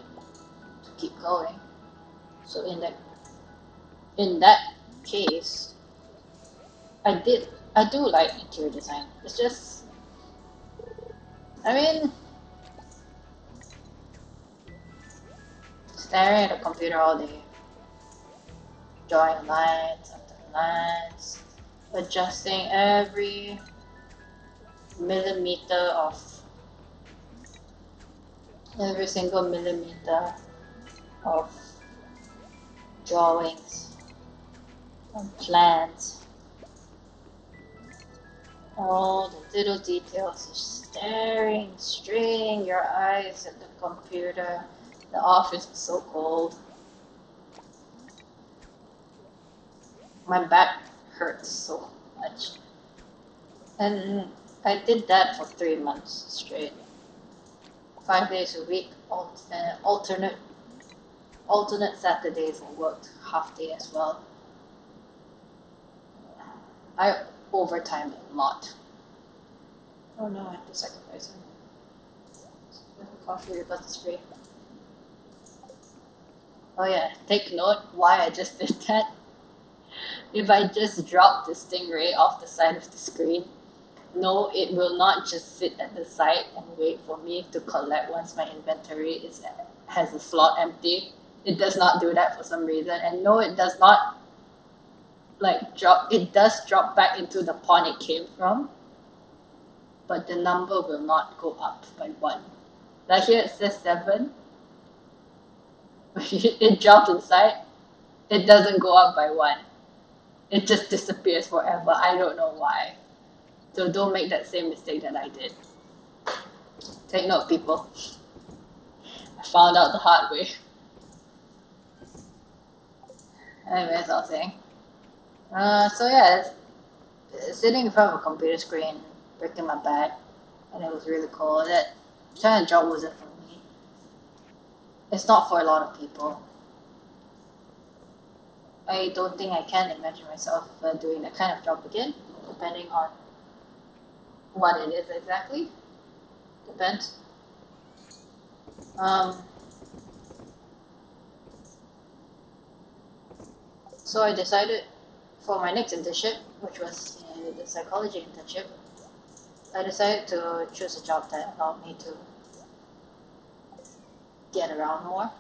to keep going. So in that case, I do like interior design. It's just, I mean, staring at a computer all day, drawing lines after lines, adjusting every millimeter of every single millimeter of drawings and plans, all the little details, just staring, straining your eyes at the computer. The office was so cold. My back hurts so much. And I did that for 3 months straight. 5 days a week, alternate Saturdays I worked half day as well. I overtimed a lot. Oh no, I have to sacrifice him. Coffee because it's free. Oh yeah, take note why I just did that. If I just drop the stingray off the side of the screen, no, it will not just sit at the side and wait for me to collect once my inventory has a slot empty. It does not do that for some reason, and no, it does not drop. It does drop back into the pond it came from, but the number will not go up by one. Like here it says 7. It drops inside. It doesn't go up by 1. It just disappears forever. I don't know why. So don't make that same mistake that I did. Take note, people. I found out the hard way. Anyways, I was saying. So yeah, sitting in front of a computer screen, breaking my back, and it was really cold. That kind of job wasn't for me. It's not for a lot of people. I don't think I can imagine myself doing that kind of job again, depending on what it is exactly. Depends. Um, so I decided for my next internship, which was the psychology internship, I decided to choose a job that allowed me to get around more.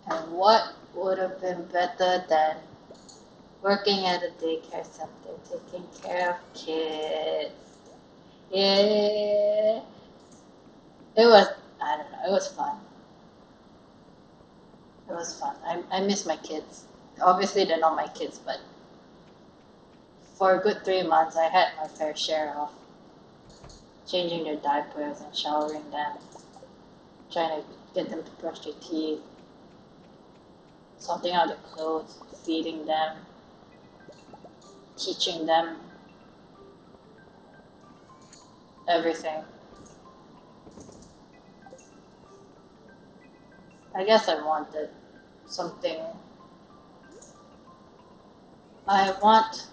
And what would have been better than working at a daycare center, taking care of kids? Yeah, it was, I don't know, it was fun. It was fun. I miss my kids. Obviously, they're not my kids, but for a good 3 months, I had my fair share of changing their diapers and showering them, trying to get them to brush their teeth, sorting out their clothes, feeding them, teaching them everything. I guess I wanted something. I want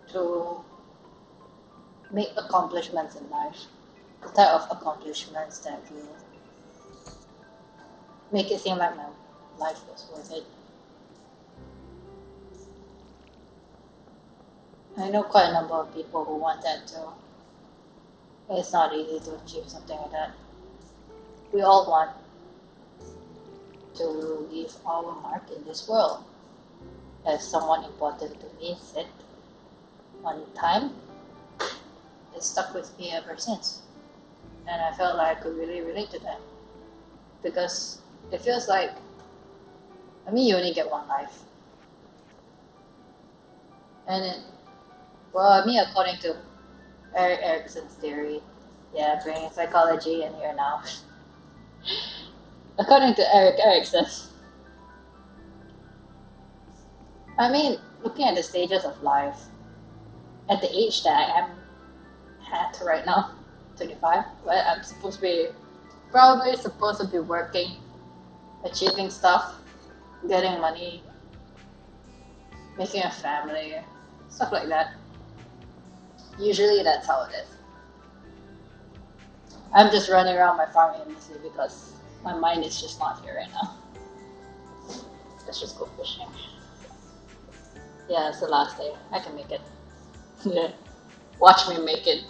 to make accomplishments in life, the type of accomplishments that will make it seem like my life was worth it. I know quite a number of people who want that too. It's not easy to achieve something like that. We all want to leave our mark in this world. As someone important to me said one time, it stuck with me ever since. And I felt like I could really relate to that. Because it feels like, I mean, you only get one life. And I mean, according to Eric Erickson's theory, yeah, bringing psychology in here now. According to Eric Erickson, I mean, looking at the stages of life, at the age that I am at right now, 25, where I'm probably supposed to be working, achieving stuff, getting money, making a family, stuff like that. Usually that's how it is. I'm just running around my farm aimlessly because my mind is just not here right now. Let's just go fishing. Yeah, it's the last day. I can make it. Yeah. Watch me make it.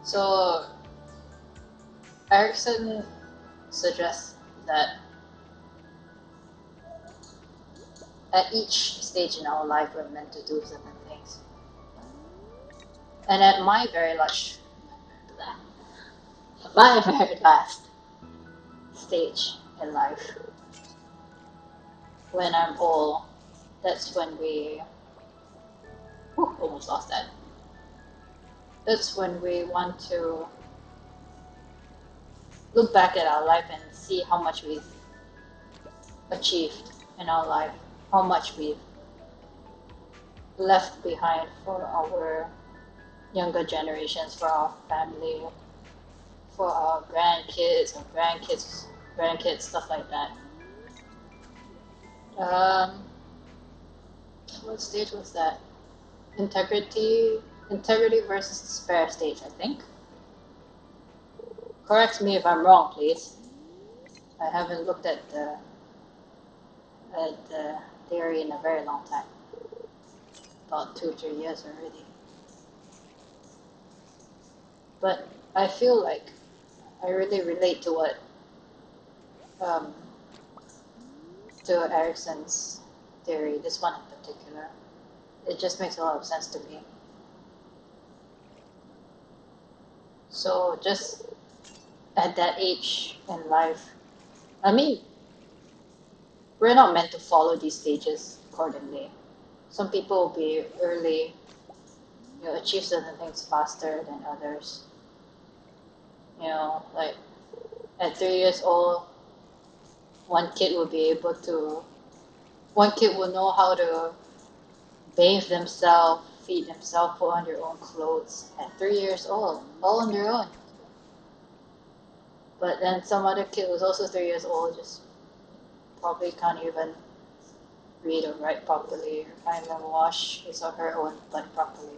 So, Erickson suggests that at each stage in our life we're meant to do certain things. And at my very last stage in life, when I'm old, that's when we Whew, almost lost that. That's when we want to look back at our life and see how much we've achieved in our life, how much we've left behind for our younger generations, for our family, for our grandkids, stuff like that. Um, what stage was that? Integrity versus despair stage, I think. Correct me if I'm wrong, please. I haven't looked at the theory in a very long time. About 2-3 years already. But I feel like I really relate to what um, to Erickson's theory. This one in particular. It just makes a lot of sense to me. So just at that age in life, I mean, we're not meant to follow these stages accordingly. Some people will be early, achieve certain things faster than others. Like at 3 years old, one kid will be able to, one kid will know how to bathe themselves, feed themselves, put on their own clothes at 3 years old, all on their own. But then some other kid who's also 3 years old just probably can't even read or write properly, or can't even wash his or her own butt properly.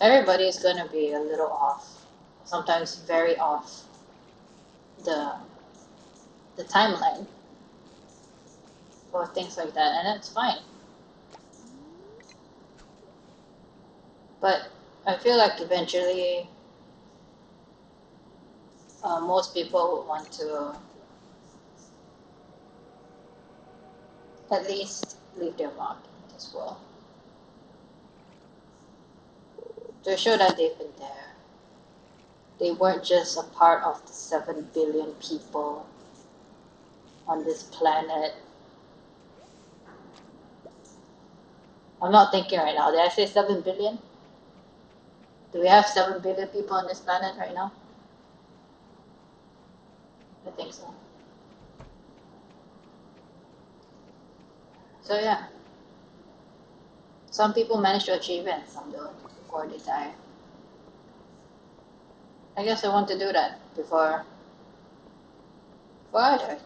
Everybody is gonna be a little off, sometimes very off the the timeline for things like that, and that's fine. But I feel like eventually, most people would want to at least leave their mark in this world to show that they've been there. They weren't just a part of the 7 billion people on this planet. I'm not thinking right now. Did I say 7 billion? Do we have 7 billion people on this planet right now? I think so. So yeah, some people manage to achieve it and some don't before they die. I guess I want to do that before I die.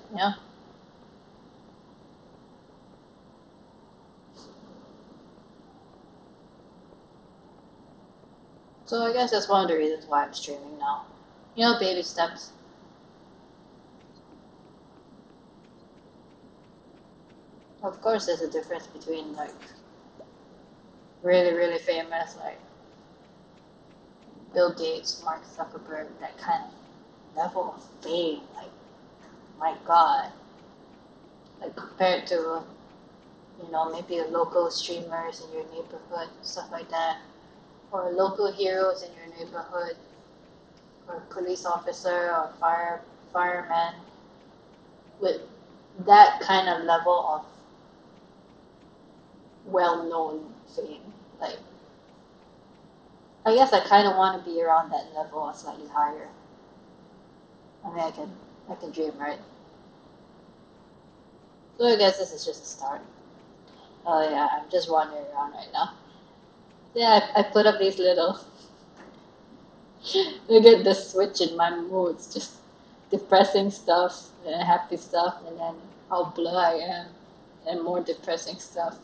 So I guess that's one of the reasons why I'm streaming now. Baby steps. Of course, there's a difference between like really, really famous, like Bill Gates, Mark Zuckerberg, that kind of level of fame. Like, my God. Like compared to, maybe local streamers in your neighborhood, stuff like that, or local heroes in your neighborhood, or police officer or fireman with that kind of level of well-known fame. Like, I guess I kind of want to be around that level or slightly higher. I mean, I can dream, right? So I guess this is just a start. Oh yeah, I'm just wandering around right now. Yeah, I put up these little. Look at the switch in my moods, just depressing stuff and happy stuff, and then how blur I am, and more depressing stuff,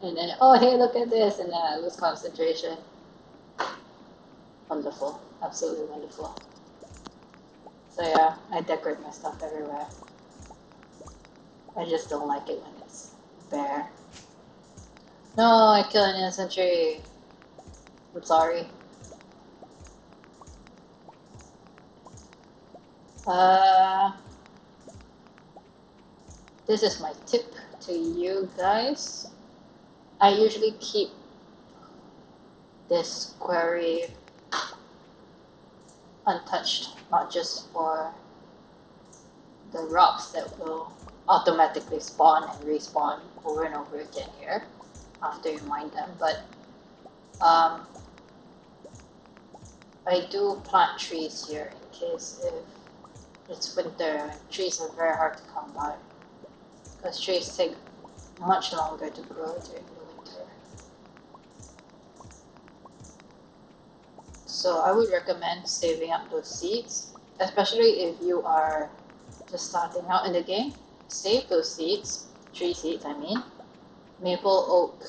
and then oh hey look at this, and then I lose concentration. Wonderful, absolutely wonderful. So yeah, I decorate my stuff everywhere. I just don't like it when it's bare. No, I killed an innocent tree. I'm sorry. Uh, this is my tip to you guys. I usually keep this query untouched, not just for the rocks that will automatically spawn and respawn over and over again here, after you mine them. But um, I do plant trees here in case if it's winter. Trees are very hard to come by because trees take much longer to grow during the winter. So I would recommend saving up those seeds, especially if you are just starting out in the game. Save those seeds, tree seeds I mean, maple, oak,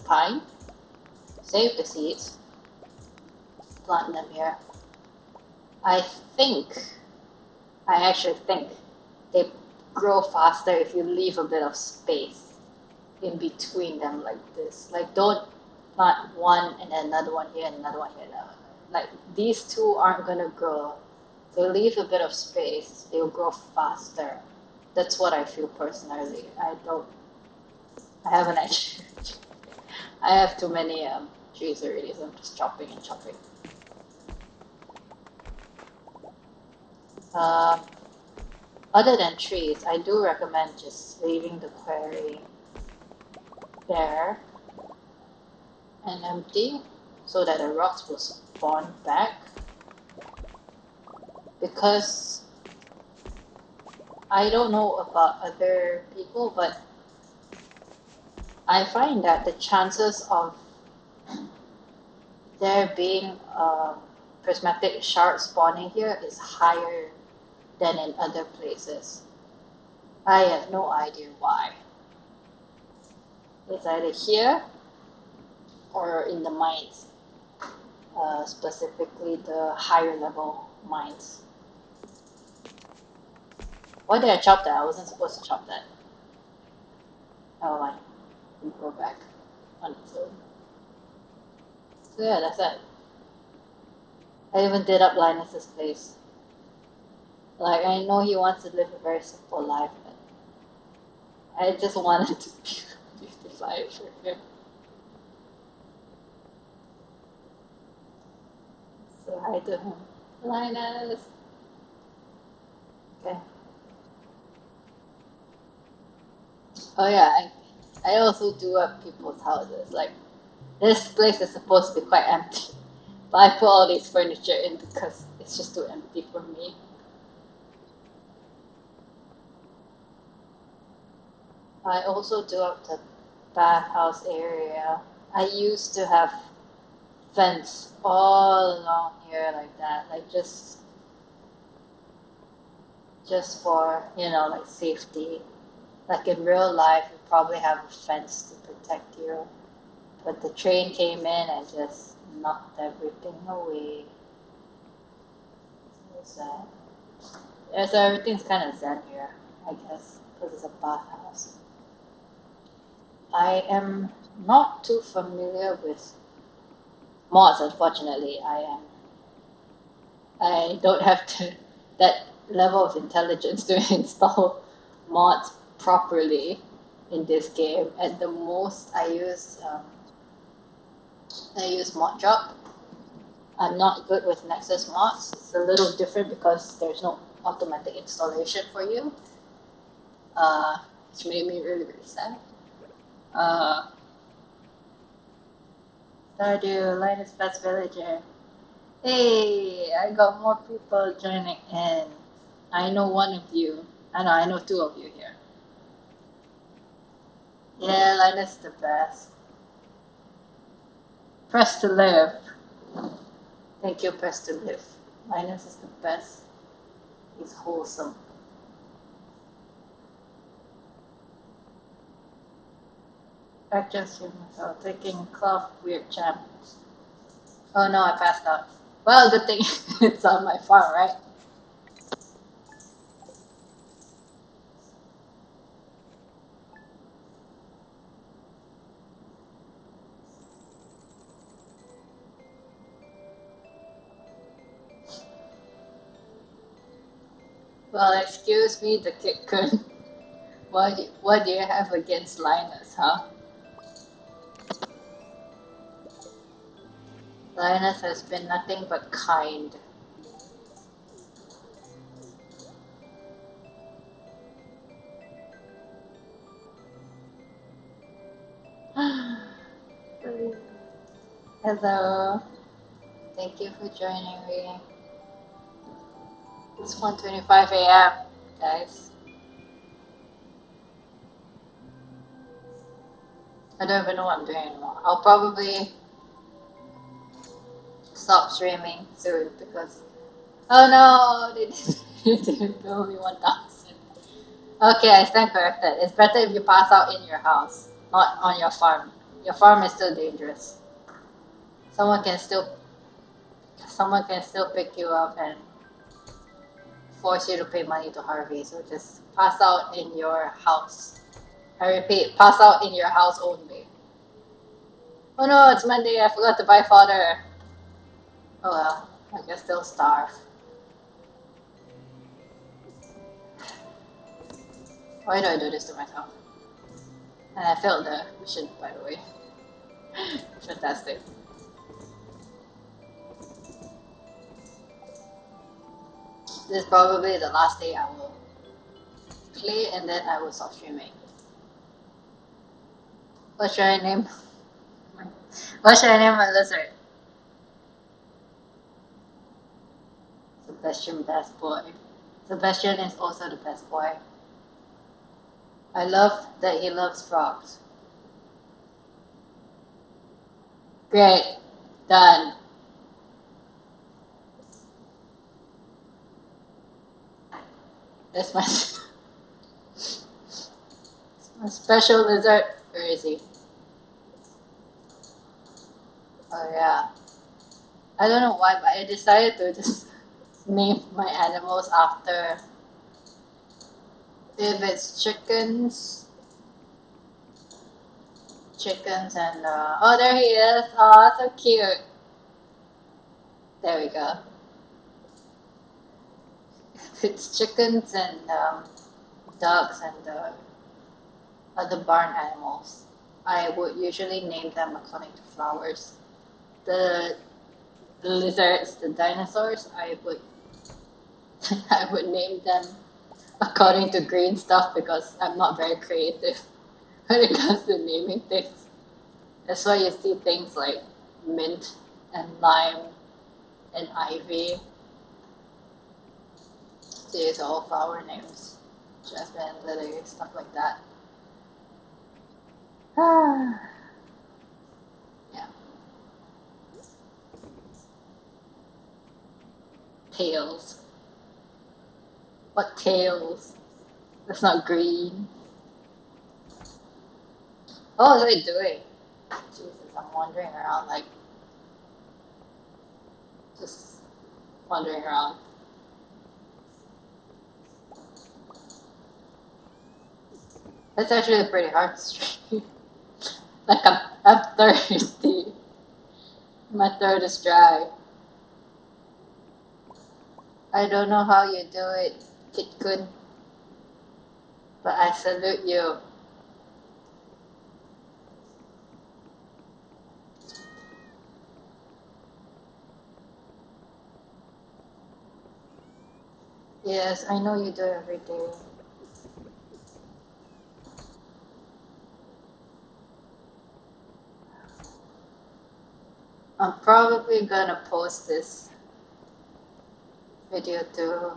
pine. Save the seeds, plant them here. I think, I actually think they grow faster if you leave a bit of space in between them like this. Like don't plant one and then another one here and another one here. Like these two aren't gonna grow. So leave a bit of space, they'll grow faster. That's what I feel personally. I haven't actually, I have too many trees already, so I'm just chopping and chopping. Um, Other than trees, I do recommend just leaving the quarry bare and empty so that the rocks will spawn back. Because I don't know about other people, but I find that the chances of there being prismatic shards spawning here is higher than in other places. I have no idea why. It's either here or in the mines, specifically the higher level mines. Why did I chop that? I wasn't supposed to chop that. Oh, I can go back on its own. So yeah, that's it. I even did up Linus's place. Like, I know he wants to live a very simple life, but I just wanted to be 55 for him. So hi to him. Linus! Okay. Oh yeah, I also do up people's houses. Like, this place is supposed to be quite empty. But I put all this furniture in because it's just too empty for me. I also do up the bathhouse area. I used to have fence all along here like that, like just for, you know, like safety. Like in real life, you probably have a fence to protect you. But the train came in and just knocked everything away. So sad. Yeah, so everything's kind of zen here, I guess, because it's a bathhouse. I am not too familiar with mods, unfortunately. I don't have that level of intelligence to install mods properly in this game. At the most, I use mod drop. I'm not good with Nexus mods. It's a little different because there's no automatic installation for you, which made me really really sad. Uh, Stardew, Linus Best Villager. Hey, I got more people joining in. I know one of you. I know two of you here. Yeah, Linus is the best. Press to live. Thank you, Press to live. Linus is the best. He's wholesome. I just hear myself taking cloth weird champ. Oh no, I passed out. Well, good thing it's on my farm, right? Well, excuse me, the kitten. What do you have against Linus, huh? Linus has been nothing but kind. Hello. Thank you for joining me. It's 1:25 a.m. guys. I don't even know what I'm doing anymore. I'll probably stop streaming soon because oh no, they didn't bill me 1,000. Okay, I stand corrected. It's better if you pass out in your house, not on your farm. Your farm is still dangerous. Someone can still someone can still pick you up and force you to pay money to Harvey. So just pass out in your house. I repeat, pass out in your house only. Oh no, it's Monday. I forgot to buy fodder. Oh well, I guess they'll starve. Why do I do this to myself? And I failed the mission, by the way. Fantastic. This is probably the last day I will play and then I will stop streaming. What should I name? What should I name my lizard? Sebastian, best boy. Sebastian is also the best boy. I love that he loves frogs. Great. Done. That's my, my special lizard. Where is he? Oh yeah. I don't know why, but I decided to just name my animals after if it's chickens and oh there he is. Oh, so cute. There we go. If it's chickens and ducks and other barn animals, I would usually name them according to flowers. The lizards, the dinosaurs, I would I would name them according to green stuff because I'm not very creative when it comes to naming things. That's why you see things like mint and lime and ivy. These are all flower names. Jasmine, lily, stuff like that. Yeah. Tails. What tails? That's not green. Oh, what are they doing? Jesus, I'm wandering around like just wandering around. It's actually pretty hard to stream. Like I'm thirsty. My throat is dry. I don't know how you do it, Kit-kun, but I salute you. Yes, I know you do every day. I'm probably gonna post this video to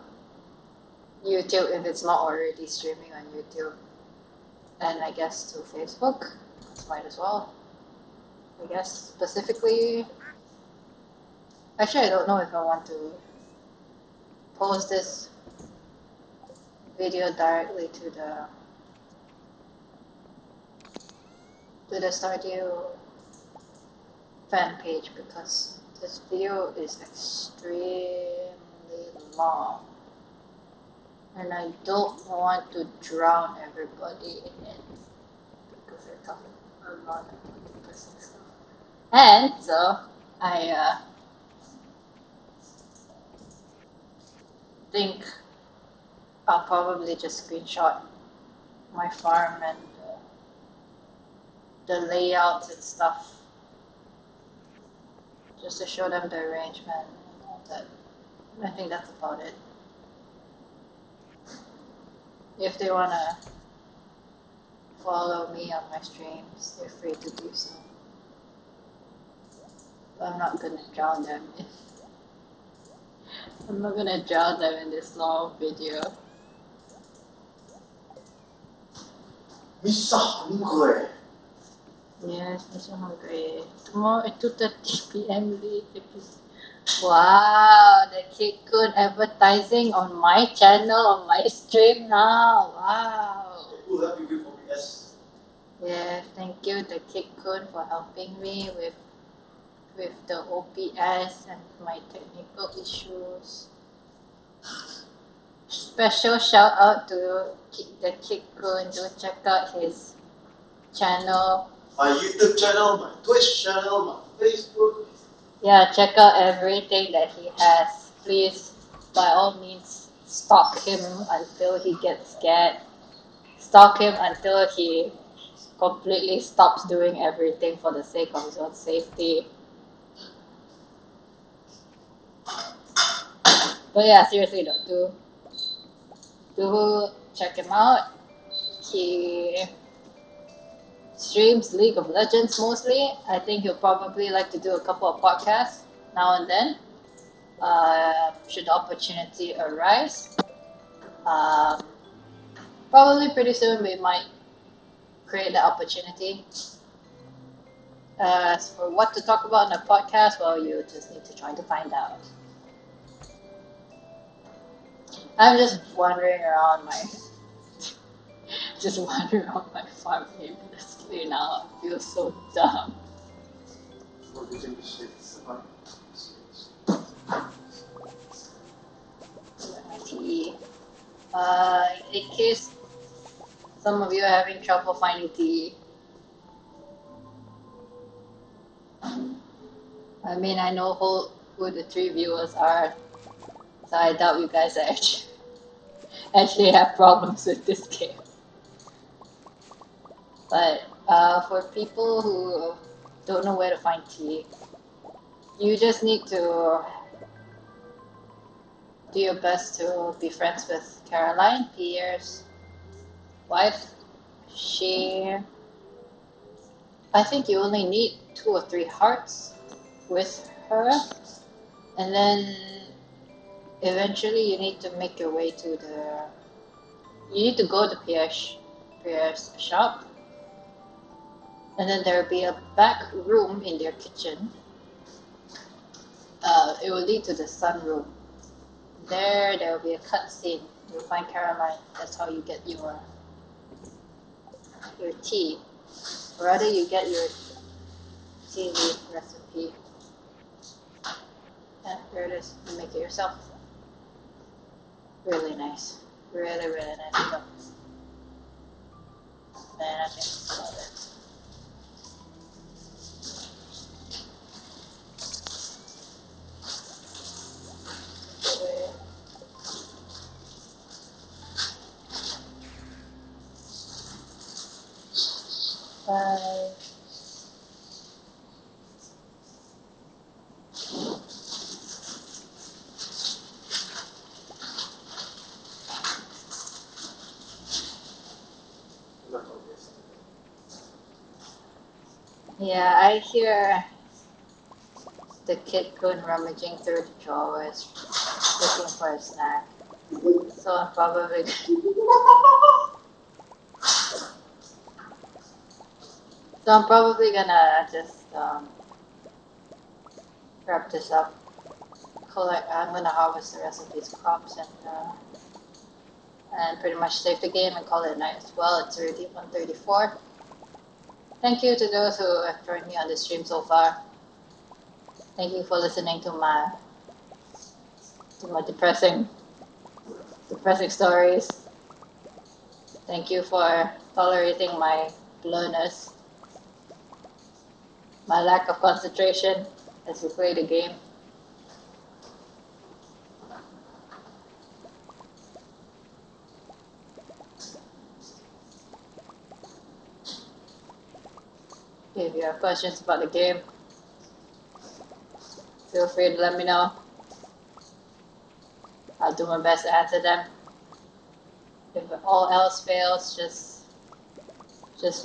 YouTube if it's not already streaming on YouTube. And I guess to Facebook. Might as well. I guess specifically. Actually, I don't know if I want to post this video directly to the Stardew fan page because this video is extremely long and I don't want to drown everybody in it because I talk a lot of depressing stuff. And so I think I'll probably just screenshot my farm and the layouts and stuff just to show them the arrangement and all that. I think that's about it. If they wanna follow me on my streams, they're free to do so. I'm not gonna drown them. I'm not gonna drown them in this long video. Misa hungry. Yes, I'm so hungry. Tomorrow at 2:30 p.m. late. Wow, the Kid Kun advertising on my channel, on my stream now. Wow. Who help you with OBS? Yeah, thank you, the Kid Kun, for helping me with the OBS and my technical issues. Special shout out to the Kid Kun. Do check out his channel. My YouTube channel, my Twitch channel, my Facebook. Yeah, check out everything that he has. Please, by all means, stalk him until he gets scared. Stalk him until he completely stops doing everything for the sake of his own safety. But yeah, seriously though, do check him out. He streams League of Legends mostly. I think he'll probably like to do a couple of podcasts now and then. Should the opportunity arise. Um, Probably pretty soon we might create the opportunity. As for what to talk about in a podcast, well, you just need to try to find out. I'm just wandering around my farm aimlessly now. I feel so dumb. Tea. In case some of you are having trouble finding tea. I mean, I know who the 3 viewers are, so I doubt you guys actually have problems with this game. But for people who don't know where to find tea, you just need to do your best to be friends with Caroline, Pierre's wife. I think you only need 2 or 3 hearts with her, and then eventually you need to make your way to you need to go to Pierre's shop, and then there'll be a back room in their kitchen. It will lead to the sunroom. There will be a cutscene. You'll find Caroline. That's how you get your tea. Or rather, you get your tea leaf recipe. Yeah, there it is. You make it yourself. Really nice. Really, really nice stuff. And I think that's about it. Bye. Yeah, I hear the Kid Kun rummaging through the drawers, looking for a snack. So I'm probably gonna just wrap this up. I'm gonna harvest the rest of these crops and pretty much save the game and call it a night as well. It's already 1:34. Thank you to those who have joined me on the stream so far. Thank you for listening to my depressing stories. Thank you for tolerating my blurriness, my lack of concentration as we play the game. If you have questions about the game, feel free to let me know. I'll do my best to answer them. If all else fails, just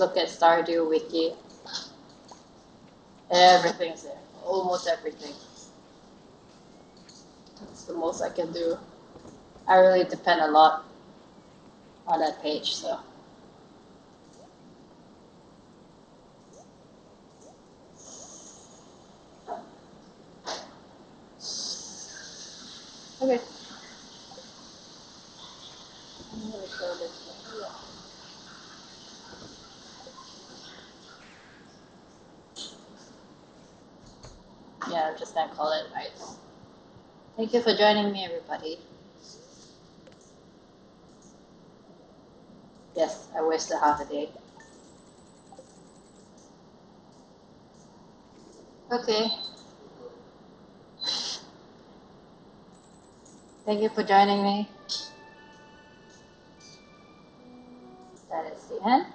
look at Stardew Wiki. Everything's there. almost everything. That's the most I can do. I really depend a lot on that page, so. Okay. I'm gonna go this way. Yeah, I'm just gonna call it nights. Thank you for joining me, everybody. Yes, I wasted half a day. Okay. Thank you for joining me. That is the end.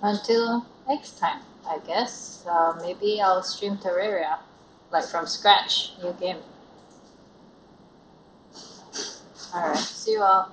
Until next time, I guess. Maybe I'll stream Terraria, like from scratch, new game. Alright, see you all.